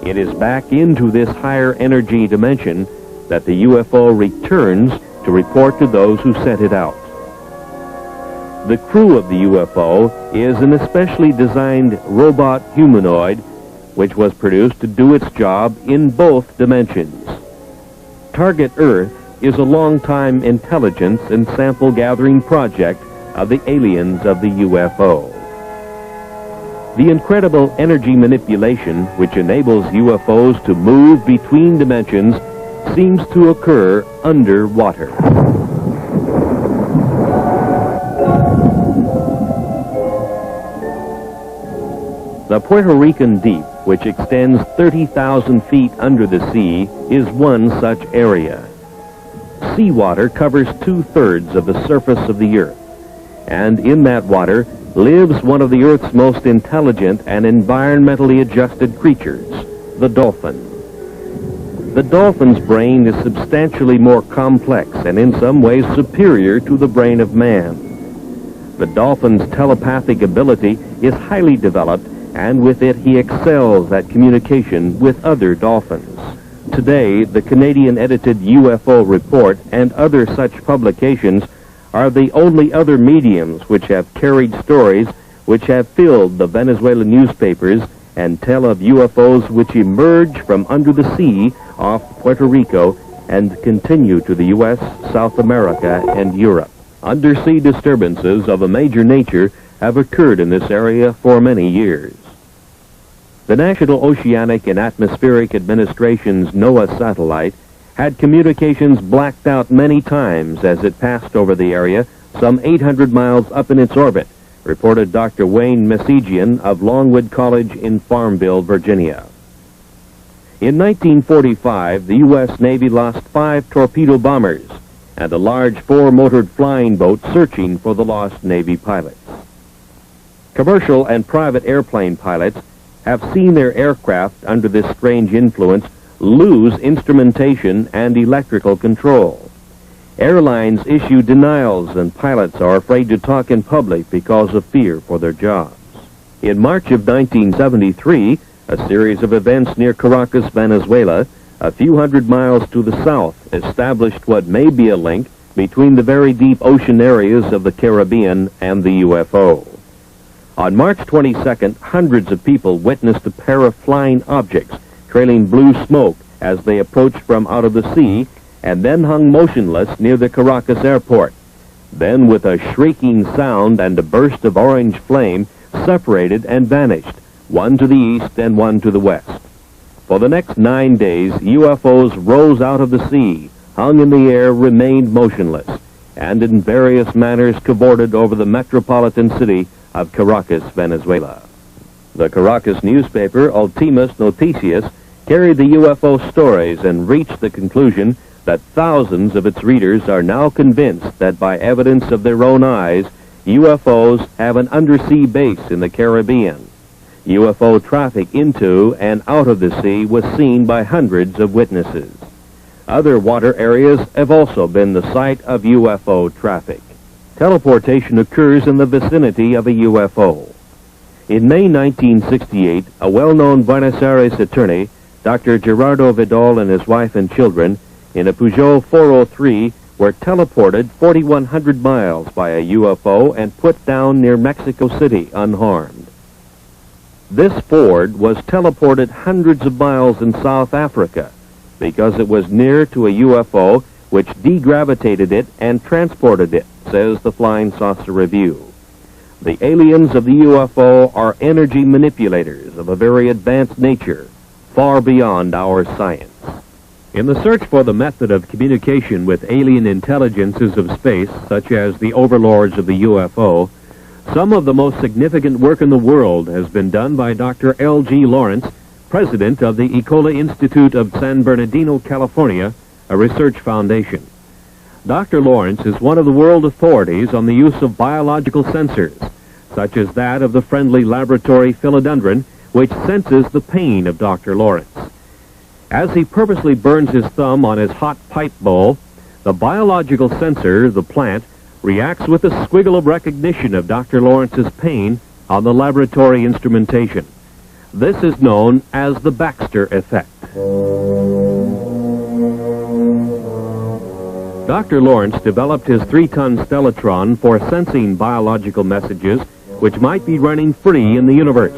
It is back into this higher energy dimension that the UFO returns to report to those who sent it out. The crew of the UFO is an especially designed robot humanoid which was produced to do its job in both dimensions. Target Earth is a long-time intelligence and sample gathering project of the aliens of the UFO. The incredible energy manipulation which enables UFOs to move between dimensions seems to occur underwater. The Puerto Rican Deep, which extends 30,000 feet under the sea, is one such area. Seawater covers 2/3 of the surface of the Earth, and in that water lives one of the Earth's most intelligent and environmentally adjusted creatures, the dolphin. The dolphin's brain is substantially more complex and in some ways superior to the brain of man. The dolphin's telepathic ability is highly developed, and with it he excels at communication with other dolphins. Today, the Canadian-edited UFO report and other such publications are the only other mediums which have carried stories which have filled the Venezuelan newspapers and tell of UFOs which emerge from under the sea off Puerto Rico and continue to the U.S., South America, and Europe. Undersea disturbances of a major nature have occurred in this area for many years. The National Oceanic and Atmospheric Administration's NOAA satellite had communications blacked out many times as it passed over the area some 800 miles up in its orbit, reported Dr. Wayne Messigian of Longwood College in Farmville, Virginia. In 1945, the U.S. Navy lost 5 torpedo bombers and a large 4-motored flying boat searching for the lost Navy pilots. Commercial and private airplane pilots have seen their aircraft under this strange influence lose instrumentation and electrical control. Airlines issue denials and pilots are afraid to talk in public because of fear for their jobs. In March of 1973, a series of events near Caracas, Venezuela, a few hundred miles to the south, established what may be a link between the very deep ocean areas of the Caribbean and the UFO. On March 22nd, hundreds of people witnessed a pair of flying objects trailing blue smoke as they approached from out of the sea and then hung motionless near the Caracas airport. Then, with a shrieking sound and a burst of orange flame, separated and vanished, one to the east and one to the west. For the next 9 days, UFOs rose out of the sea, hung in the air, remained motionless, and in various manners cavorted over the metropolitan city of Caracas, Venezuela. The Caracas newspaper, Ultimas Noticias, carried the UFO stories and reached the conclusion that thousands of its readers are now convinced that by evidence of their own eyes, UFOs have an undersea base in the Caribbean. UFO traffic into and out of the sea was seen by hundreds of witnesses. Other water areas have also been the site of UFO traffic. Teleportation occurs in the vicinity of a UFO. In May 1968, a well-known Buenos Aires attorney, Dr. Gerardo Vidal, and his wife and children, in a Peugeot 403, were teleported 4,100 miles by a UFO and put down near Mexico City unharmed. This Ford was teleported hundreds of miles in South Africa because it was near to a UFO which degravitated it and transported it, says the Flying Saucer Review. The aliens of the UFO are energy manipulators of a very advanced nature, far beyond our science. In the search for the method of communication with alien intelligences of space, such as the overlords of the UFO, some of the most significant work in the world has been done by Dr. L.G. Lawrence, president of the Ecola Institute of San Bernardino, California, a research foundation. Dr. Lawrence is one of the world authorities on the use of biological sensors, such as that of the friendly laboratory philodendron, which senses the pain of Dr. Lawrence. As he purposely burns his thumb on his hot pipe bowl, the biological sensor, the plant, reacts with a squiggle of recognition of Dr. Lawrence's pain on the laboratory instrumentation. This is known as the Baxter effect. Dr. Lawrence developed his 3-ton stellatron for sensing biological messages which might be running free in the universe.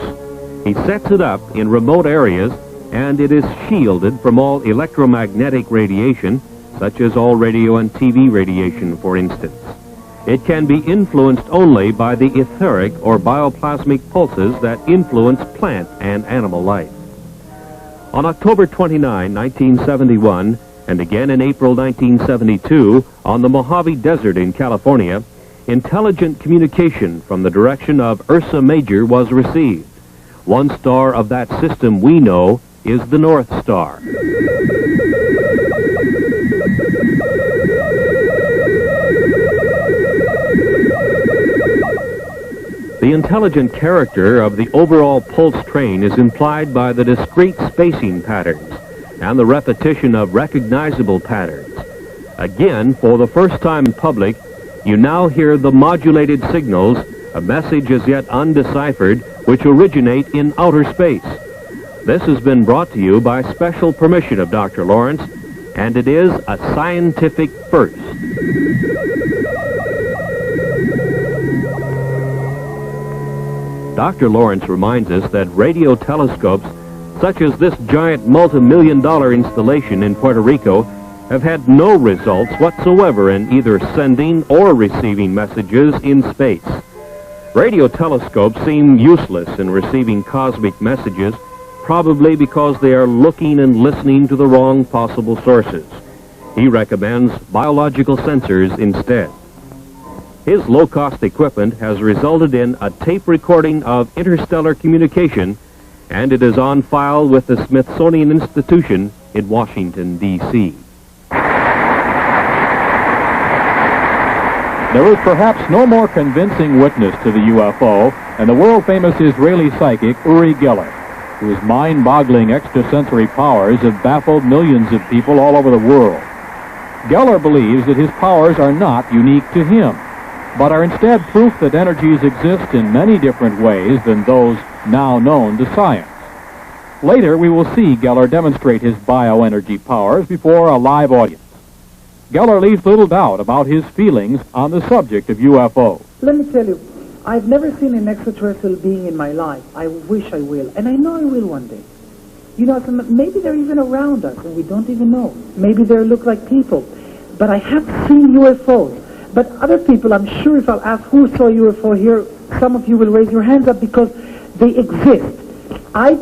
He sets it up in remote areas, and it is shielded from all electromagnetic radiation, such as all radio and TV radiation, for instance. It can be influenced only by the etheric or bioplasmic pulses that influence plant and animal life. On October 29, 1971, and again in April 1972, on the Mojave Desert in California, intelligent communication from the direction of Ursa Major was received. One star of that system we know is the North Star. The intelligent character of the overall pulse train is implied by the discrete spacing patterns and the repetition of recognizable patterns. Again, for the first time in public, you now hear the modulated signals, a message as yet undeciphered, which originate in outer space. This has been brought to you by special permission of Dr. Lawrence, and it is a scientific first. Dr. Lawrence reminds us that radio telescopes, such as this giant multi-million-dollar installation in Puerto Rico, have had no results whatsoever in either sending or receiving messages in space. Radio telescopes seem useless in receiving cosmic messages, probably because they are looking and listening to the wrong possible sources. He recommends biological sensors instead. His low-cost equipment has resulted in a tape recording of interstellar communication, and it is on file with the Smithsonian Institution in Washington, D.C. There is perhaps no more convincing witness to the UFO than the world-famous Israeli psychic URI Geller, whose mind-boggling extrasensory powers have baffled millions of people all over the world. Geller believes that his powers are not unique to him, but are instead proof that energies exist in many different ways than those now known to science. Later, we will see Geller demonstrate his bioenergy powers before a live audience. Geller leaves little doubt about his feelings on the subject of UFO. Let me tell you, I've never seen an extraterrestrial being in my life. I wish I will, and I know I will one day. You know, maybe they're even around us, and we don't even know. Maybe they look like people. But I have seen UFOs. But other people, I'm sure if I'll ask who saw UFO here, some of you will raise your hands up because they exist. I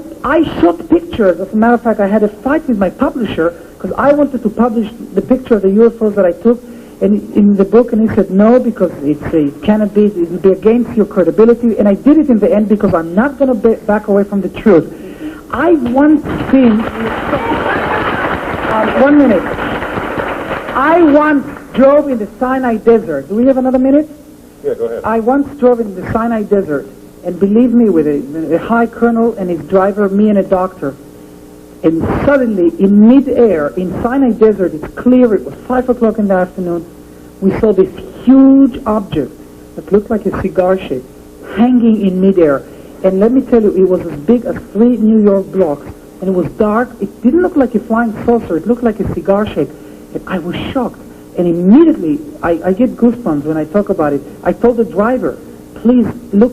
shot pictures. As a matter of fact, I had a fight with my publisher because I wanted to publish the picture of the UFOs that I took in the book, and he said no because it cannot be, it will be against your credibility. And I did it in the end because I'm not going to back away from the truth. I once seen... 1 minute. I once drove in the Sinai Desert. Do we have another minute? Yeah, go ahead. I once drove in the Sinai Desert, and believe me, with a high colonel and his driver, me and a doctor, and suddenly, in mid-air, in Sinai Desert, it's clear, it was 5 o'clock in the afternoon, we saw this huge object that looked like a cigar shape, hanging in mid-air. And let me tell you, it was as big as 3 New York blocks, and it was dark. It didn't look like a flying saucer, it looked like a cigar shape. And I was shocked. And immediately, I get goosebumps when I talk about it. I told the driver, please, and the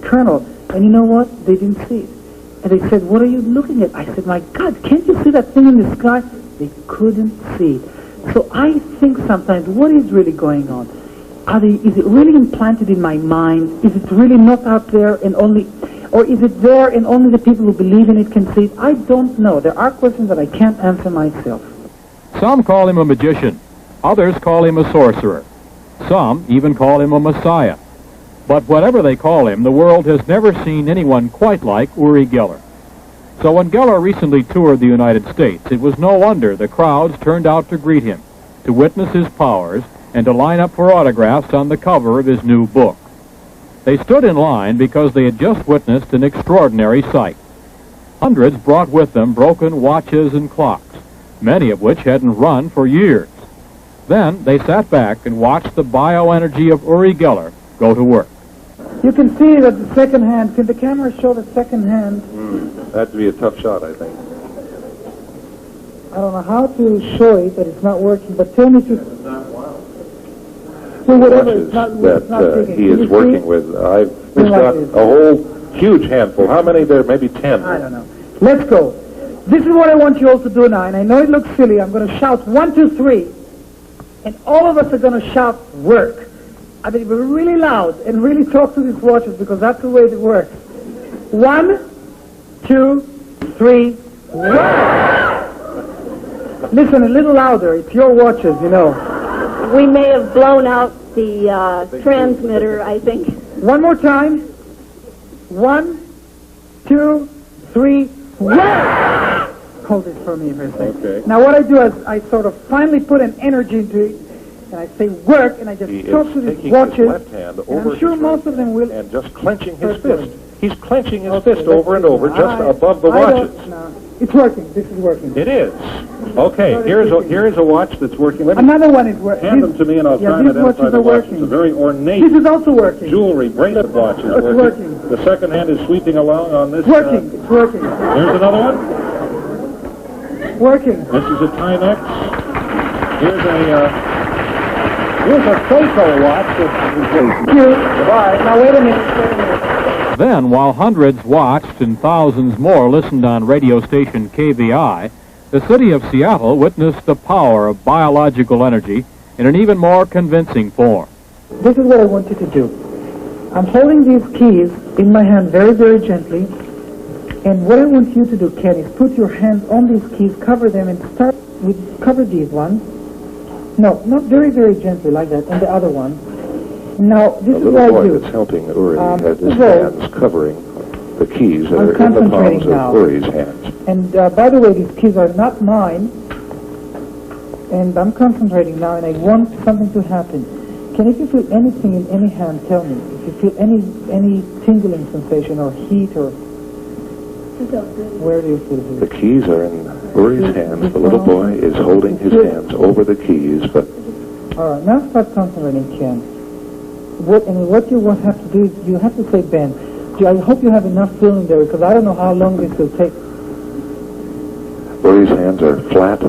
colonel, and you know what? They didn't see it. And they said, what are you looking at? I said, my God, can't you see that thing in the sky? They couldn't see it. So I think sometimes, what is really going on? Is it really implanted in my mind? Is it really not out there and only, or is it there and only the people who believe in it can see it? I don't know. There are questions that I can't answer myself. Some call him a magician. Others call him a sorcerer. Some even call him a messiah. But whatever they call him, the world has never seen anyone quite like URI Geller. So when Geller recently toured the United States, it was no wonder the crowds turned out to greet him, to witness his powers, and to line up for autographs on the cover of his new book. They stood in line because they had just witnessed an extraordinary sight. Hundreds brought with them broken watches and clocks, many of which hadn't run for years. Then they sat back and watched the bioenergy of URI Geller go to work. You can see that the second hand, can the camera show the second hand? That'd be a tough shot, I think. I don't know how to show it, but it's not working, but tell me to... The watches that he is working with, we've got a whole huge handful. How many there? Maybe 10. I don't know. Let's go. This is what I want you all to do now, and I know it looks silly. I'm going to shout 1, 2, 3, and all of us are going to shout work. I mean, we're really loud and really talk to these watches because that's the way it works. 1, 2, 3, work! Listen a little louder. It's your watches, you know. We may have blown out the transmitter, I think. One more time. 1, 2, 3, work! Hold it for me for a second. Okay. Now what I do is I sort of finally put an energy into it, and I say work, and I just talk to these watches, his left hand over and I'm sure most of them will... And just clenching his fist. He's clenching his fist over and over, just above the watches. It's working. This is working. It is. Okay, here's a watch that's working. Another one is working. Hand them to me and I'll try and identify the watch. It's a very ornate... This is also working. Jewelry, bracelet watch is working. The second hand is sweeping along on this... Working. It's working. Here's another one. Working. This is a Timex. Here's a Seiko watch. Goodbye. Now wait a minute. Then, while hundreds watched and thousands more listened on radio station KVI, the city of Seattle witnessed the power of biological energy in an even more convincing form. This is what I want you to do. I'm holding these keys in my hand very, very gently. And what I want you to do, Ken, is put your hands on these keys, cover them, and start with, cover these ones. No, not very, very gently like that, and the other one. Now, this is what I do. The little boy that's helping Uri has his hands covering the keys that are in the palms of Uri's hands. And by the way, these keys are not mine. And I'm concentrating now, and I want something to happen. Can if you feel anything in any hand, tell me. If you feel any tingling sensation or heat or... Where do you feel it? The keys are in Uri's hands. The little boy is holding his hands over the keys, but... All right, now start concentrating, Ken. What you will have to do is you have to say, Ben, I hope you have enough feeling there, because I don't know how long this will take. Uri's hands are flat.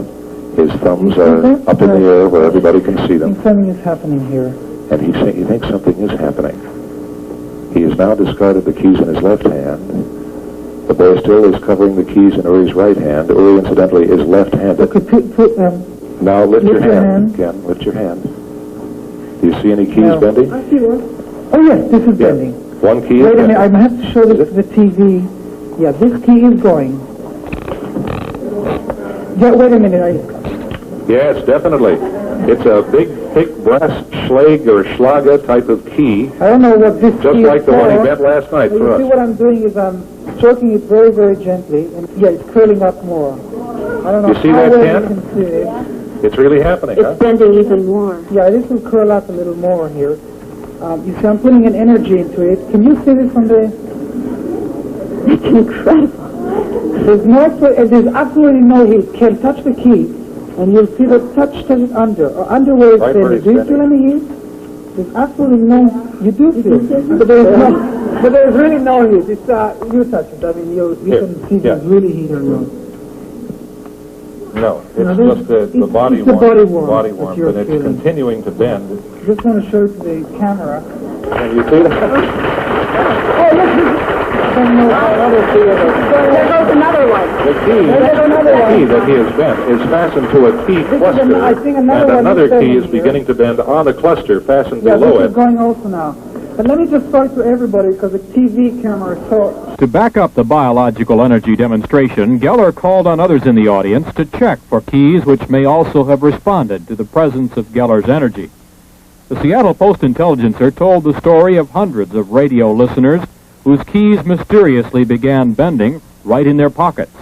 His thumbs are up in the air where everybody can see them. Something is happening here. And he thinks something is happening. He has now discarded the keys in his left hand. The boy still is covering the keys in Uri's right hand. Uri, incidentally, is left-handed. Now lift your hand, Ken. Lift your hand. Do you see any keys bending? I see one. Oh, yes, this is bending. One key Wait a minute, I have to show this to the TV. Yeah, this key is going. Yeah, wait a minute. Yes, definitely. It's a big, thick brass schlag or schlager type of key. I don't know what this just key like is the one he for. bent last night Well, for you us. see what I'm doing is I'm stroking it very, very gently, and yeah, it's curling up more. I don't know You see how that, well Ken? you can see it. It's really happening, huh? It's bending even more. Yeah, this will curl up a little more here. You see, I'm putting an energy into it. Can you see this from the... It's incredible. There's absolutely no heat. Ken, touch the key, and you'll see the touch it under where it's bending. Do you feel any heat? There's absolutely no... You do feel it. But there's really no heat. It's, you touch it. I mean, you can see there's really heat or no. No, it's just the body warmth. Body warmth, and it's continuing to bend. Just want to show it to the camera. Can you see that? Oh, look! There goes another one. The key that he has bent is fastened to a key cluster, and another key is beginning to bend on a cluster fastened below this it. is going also now. But let me just talk to everybody, because the TV camera is so... To back up the biological energy demonstration, Geller called on others in the audience to check for keys which may also have responded to the presence of Geller's energy. The Seattle Post-Intelligencer told the story of hundreds of radio listeners whose keys mysteriously began bending right in their pockets.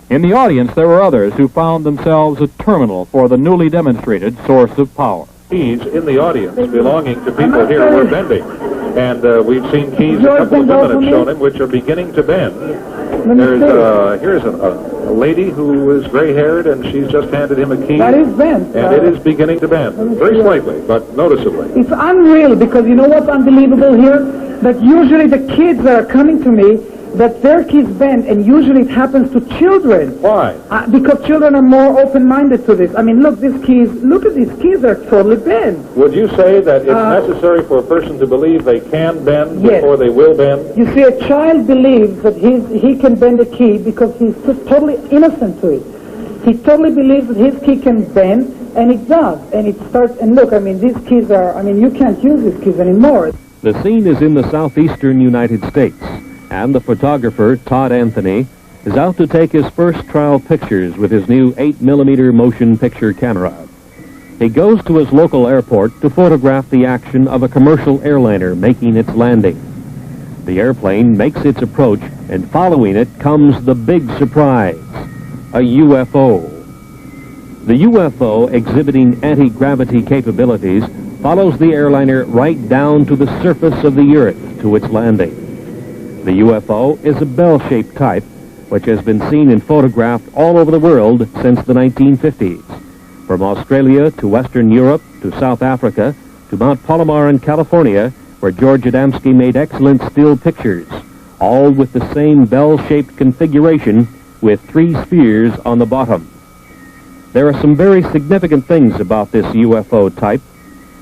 In the audience, there were others who found themselves a terminal for the newly demonstrated source of power. Keys in the audience belonging to people here who are bending. And we've seen keys, a couple of women have shown him, which are beginning to bend. Here's a lady who is gray-haired, and she's just handed him a key. That is bent. And it is beginning to bend. Very slightly, but noticeably. It's unreal, because you know what's unbelievable here? That usually the kids that are coming to me, that their keys bend, and usually it happens to children. Why? Because children are more open-minded to this. I mean, look at these keys, they're totally bent. Would you say that it's necessary for a person to believe they can bend before they will bend? You see, a child believes that he can bend a key because he's totally innocent to it. He totally believes that his key can bend, and it does. And it starts, and look, I mean, these keys are, I mean, you can't use these keys anymore. The scene is in the southeastern United States, and the photographer, Todd Anthony, is out to take his first trial pictures with his new 8mm motion picture camera. He goes to his local airport to photograph the action of a commercial airliner making its landing. The airplane makes its approach, and following it comes the big surprise, a UFO. The UFO, exhibiting anti-gravity capabilities, follows the airliner right down to the surface of the Earth to its landing. The UFO is a bell-shaped type, which has been seen and photographed all over the world since the 1950s. From Australia to Western Europe to South Africa to Mount Palomar in California, where George Adamski made excellent still pictures, all with the same bell-shaped configuration with 3 spheres on the bottom. There are some very significant things about this UFO type.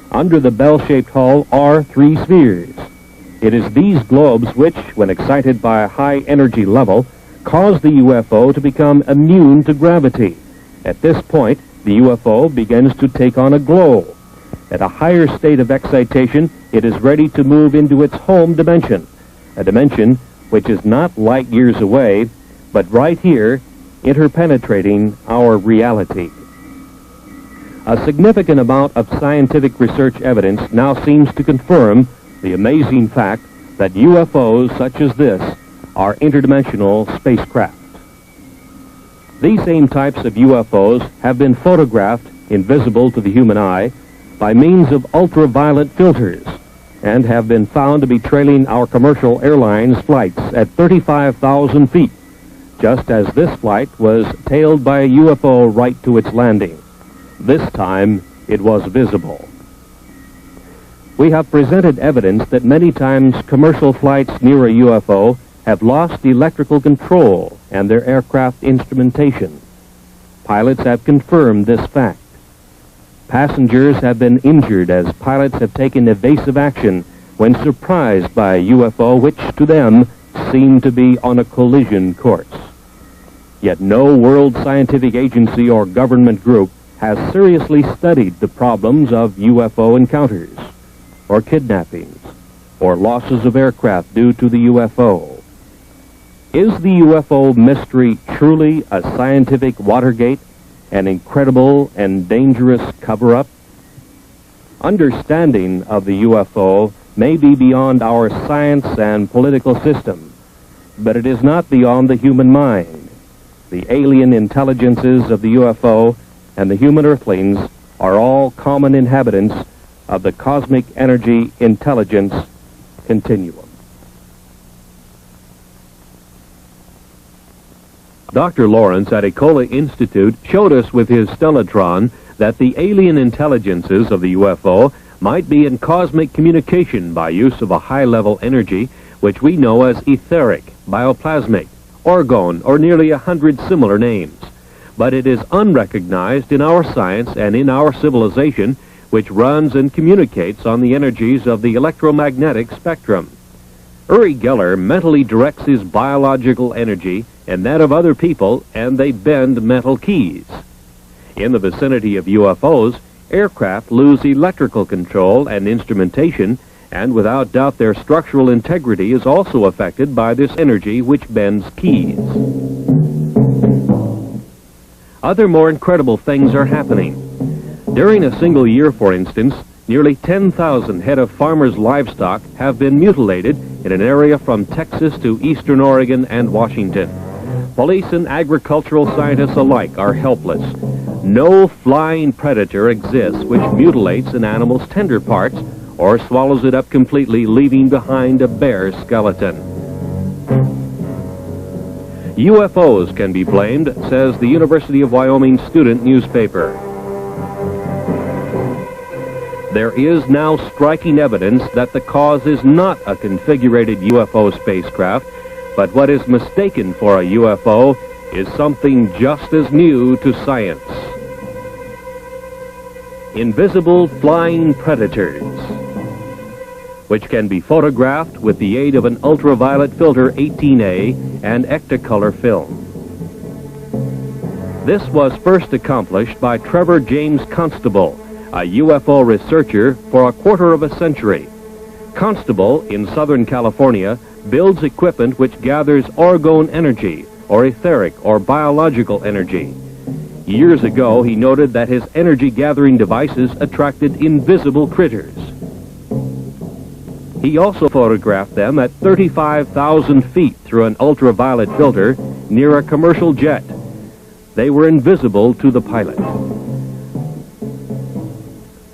Under the bell-shaped hull are 3 spheres. It is these globes which, when excited by a high energy level, cause the UFO to become immune to gravity. At this point, the UFO begins to take on a glow. At a higher state of excitation, it it is ready to move into its home dimension, a dimension which is not light years away, but right here, interpenetrating our reality. A significant amount of scientific research evidence now seems to confirm the amazing fact that UFOs such as this are interdimensional spacecraft. These same types of UFOs have been photographed invisible to the human eye by means of ultraviolet filters and have been found to be trailing our commercial airlines flights at 35,000 feet, just as this flight was tailed by a UFO right to its landing. This time, it was visible. We have presented evidence that many times commercial flights near a UFO have lost electrical control and their aircraft instrumentation. Pilots have confirmed this fact. Passengers have been injured as pilots have taken evasive action when surprised by a UFO which to them seemed to be on a collision course. Yet no world scientific agency or government group has seriously studied the problems of UFO encounters, or kidnappings, or losses of aircraft due to the UFO. Is the UFO mystery truly a scientific Watergate, an incredible and dangerous cover-up? Understanding of the UFO may be beyond our science and political system, but it is not beyond the human mind. The alien intelligences of the UFO and the human earthlings are all common inhabitants of the cosmic energy intelligence continuum. Dr. Lawrence at Ecola Institute showed us with his stellatron that the alien intelligences of the UFO might be in cosmic communication by use of a high-level energy which we know as etheric, bioplasmic, orgone, or nearly 100 similar names. But it is unrecognized in our science and in our civilization, which runs and communicates on the energies of the electromagnetic spectrum. URI Geller mentally directs his biological energy and that of other people, and they bend metal keys. In the vicinity of UFOs, aircraft lose electrical control and instrumentation, and without doubt their structural integrity is also affected by this energy which bends keys. Other more incredible things are happening. During a single year, for instance, nearly 10,000 head of farmers' livestock have been mutilated in an area from Texas to eastern Oregon and Washington. Police and agricultural scientists alike are helpless. No flying predator exists which mutilates an animal's tender parts or swallows it up completely, leaving behind a bare skeleton. UFOs can be blamed, says the University of Wyoming student newspaper. There is now striking evidence that the cause is not a configurated UFO spacecraft, but what is mistaken for a UFO is something just as new to science. Invisible flying predators, which can be photographed with the aid of an ultraviolet filter 18A and Ectacolor film. This was first accomplished by Trevor James Constable, a UFO researcher for a quarter of a century. Constable, in Southern California, builds equipment which gathers orgone energy, or etheric or biological energy. Years ago, he noted that his energy-gathering devices attracted invisible critters. He also photographed them at 35,000 feet through an ultraviolet filter near a commercial jet. They were invisible to the pilot.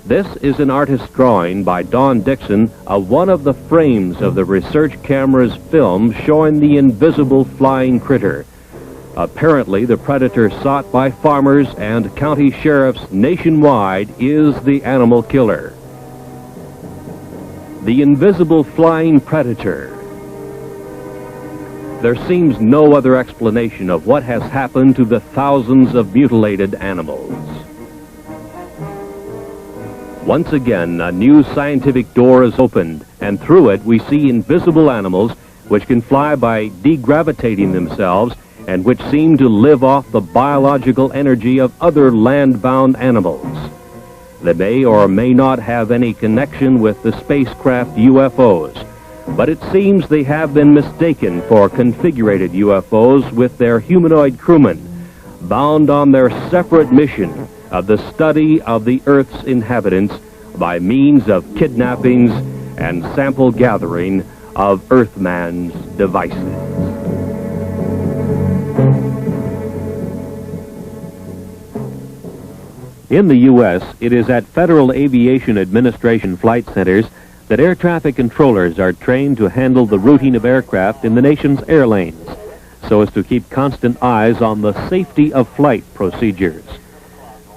This is an artist's drawing by Don Dixon of one of the frames of the research camera's film showing the invisible flying critter. Apparently, the predator sought by farmers and county sheriffs nationwide is the animal killer. The invisible flying predator. There seems no other explanation of what has happened to the thousands of mutilated animals. Once again, a new scientific door is opened, and through it we see invisible animals which can fly by degravitating themselves and which seem to live off the biological energy of other land-bound animals. that may or may not have any connection with the spacecraft UFOs, but it seems they have been mistaken for configurated UFOs with their humanoid crewmen, bound on their separate mission of the study of the Earth's inhabitants by means of kidnappings and sample gathering of Earthman's devices. In the U.S., it is at Federal Aviation Administration flight centers that air traffic controllers are trained to handle the routing of aircraft in the nation's air lanes, so as to keep constant eyes on the safety of flight procedures.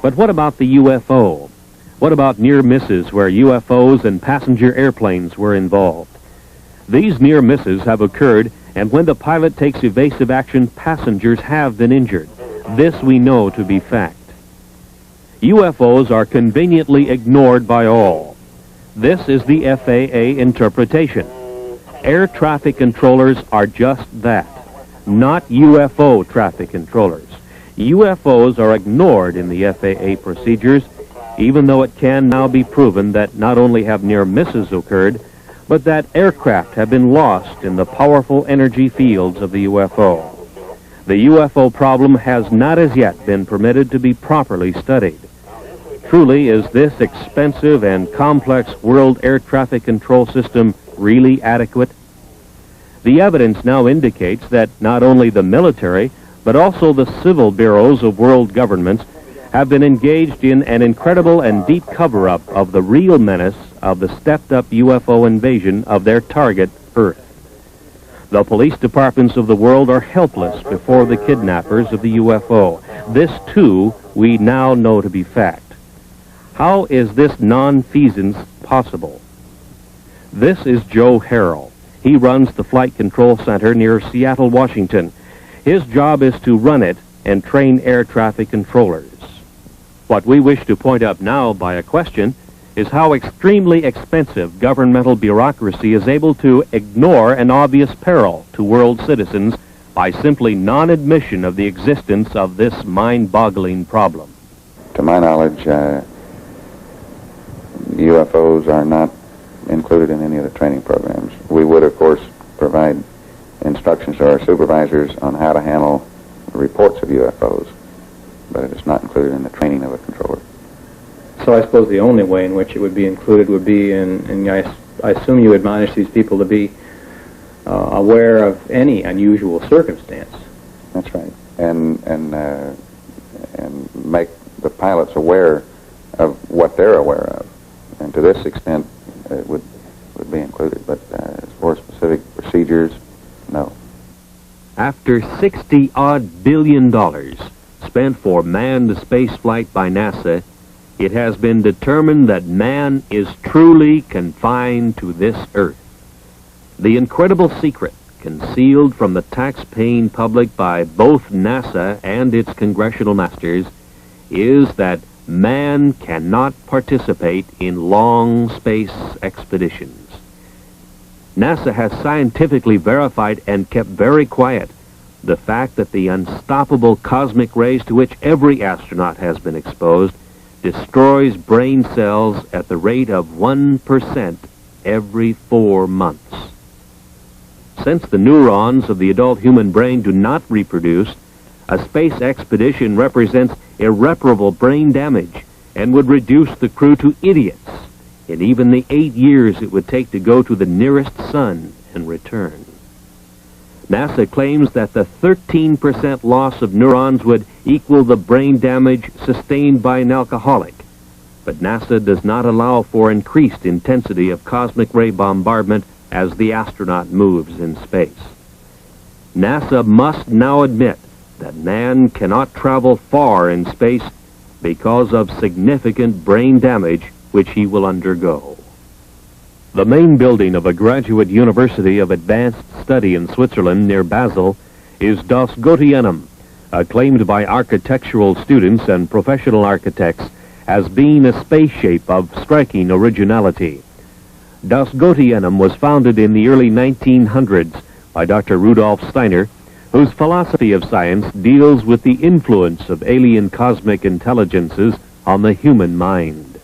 But what about the UFO? What about near misses where UFOs and passenger airplanes were involved? These near misses have occurred, and when the pilot takes evasive action, passengers have been injured. This we know to be fact. UFOs are conveniently ignored by all. This is the FAA interpretation. Air traffic controllers are just that, not UFO traffic controllers. UFOs are ignored in the FAA procedures, even though it can now be proven that not only have near misses occurred, but that aircraft have been lost in the powerful energy fields of the UFO. The UFO problem has not as yet been permitted to be properly studied. Truly, is this expensive and complex world air traffic control system really adequate? The evidence now indicates that not only the military, but also the civil bureaus of world governments have been engaged in an incredible and deep cover-up of the real menace of the stepped-up UFO invasion of their target, Earth. The police departments of the world are helpless before the kidnappers of the UFO. This, too, we now know to be fact. How is this nonfeasance possible? This is Joe Harrell. He runs the Flight Control Center near Seattle, Washington. His job is to run it and train air traffic controllers. What we wish to point up now by a question is how extremely expensive governmental bureaucracy is able to ignore an obvious peril to world citizens by simply non-admission of the existence of this mind-boggling problem. To my knowledge, UFOs are not included in any of the training programs. We would, of course, provide instructions to our supervisors on how to handle reports of UFOs, but it is not included in the training of a controller. So I suppose the only way in which it would be included would be, and I assume you admonish these people to be aware of any unusual circumstance. That's right, and make the pilots aware of what they're aware of, and to this extent it would be included. But as for specific procedures, no. After $60-odd billion spent for manned spaceflight by NASA, it has been determined that man is truly confined to this Earth. The incredible secret concealed from the tax-paying public by both NASA and its congressional masters is that man cannot participate in long space expeditions. NASA has scientifically verified and kept very quiet the fact that the unstoppable cosmic rays to which every astronaut has been exposed destroys brain cells at the rate of 1% every 4 months. Since the neurons of the adult human brain do not reproduce, a space expedition represents irreparable brain damage and would reduce the crew to idiots in even the 8 years it would take to go to the nearest sun and return. NASA claims that the 13% loss of neurons would equal the brain damage sustained by an alcoholic, but NASA does not allow for increased intensity of cosmic ray bombardment as the astronaut moves in space. NASA must now admit that man cannot travel far in space because of significant brain damage which he will undergo. The main building of a graduate university of advanced study in Switzerland near Basel is Das Gotienum, acclaimed by architectural students and professional architects as being a space shape of striking originality. Das Gotienum was founded in the early 1900s by Dr. Rudolf Steiner, whose philosophy of science deals with the influence of alien cosmic intelligences on the human mind.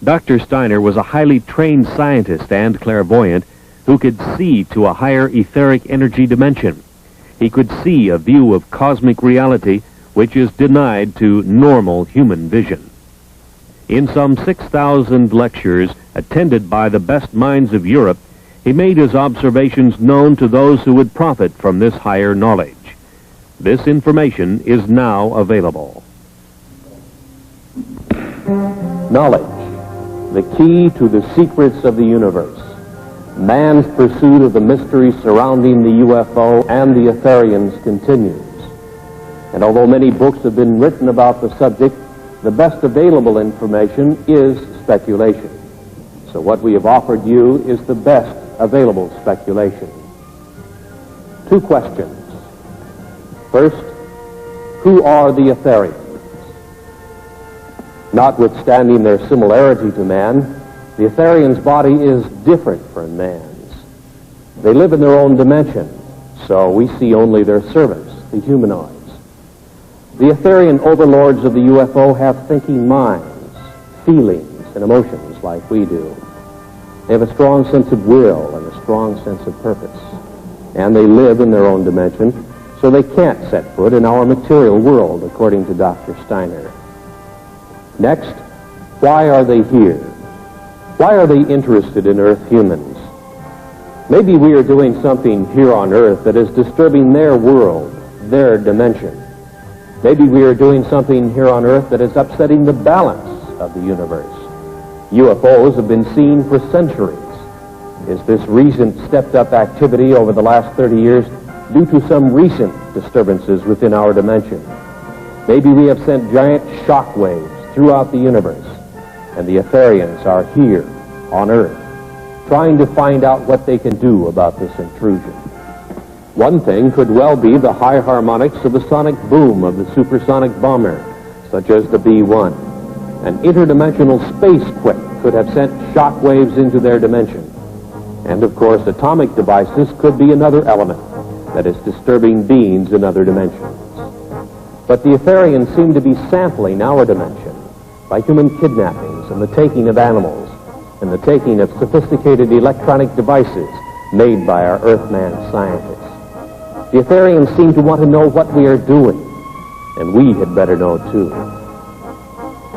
Dr. Steiner was a highly trained scientist and clairvoyant who could see to a higher etheric energy dimension. He could see a view of cosmic reality which is denied to normal human vision. In some 6,000 lectures attended by the best minds of Europe, he made his observations known to those who would profit from this higher knowledge. This information is now available. Knowledge, the key to the secrets of the universe. Man's pursuit of the mystery surrounding the UFO and the Etherians continues. And although many books have been written about the subject, the best available information is speculation. So what we have offered you is the best available speculation. 2 questions. First, who are the Etherians? Notwithstanding their similarity to man, the Etherians' body is different from man's. They live in their own dimension, so we see only their servants, the humanoids. The Etherian overlords of the UFO have thinking minds, feelings, and emotions like we do. They have a strong sense of will and a strong sense of purpose. And they live in their own dimension, so they can't set foot in our material world, according to Dr. Steiner. Next, why are they here? Why are they interested in Earth humans? Maybe we are doing something here on Earth that is disturbing their world, their dimension. Maybe we are doing something here on Earth that is upsetting the balance of the universe. UFOs have been seen for centuries. Is this recent stepped-up activity over the last 30 years due to some recent disturbances within our dimension? Maybe we have sent giant shock waves throughout the universe, and the Etherians are here on Earth, trying to find out what they can do about this intrusion. One thing could well be the high harmonics of the sonic boom of the supersonic bomber, such as the B-1. An interdimensional space quake could have sent shock waves into their dimension. And of course, atomic devices could be another element that is disturbing beings in other dimensions. But the Etherians seem to be sampling our dimension by human kidnappings and the taking of animals and the taking of sophisticated electronic devices made by our Earthman scientists. The Etherians seem to want to know what we are doing, and we had better know too.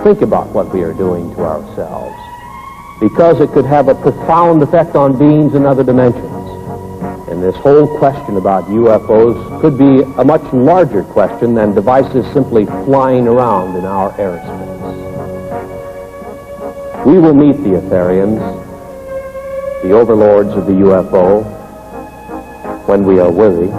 Think about what we are doing to ourselves, because it could have a profound effect on beings in other dimensions. And this whole question about UFOs could be a much larger question than devices simply flying around in our airspace. We will meet the Etherians, the overlords of the UFO, when we are worthy.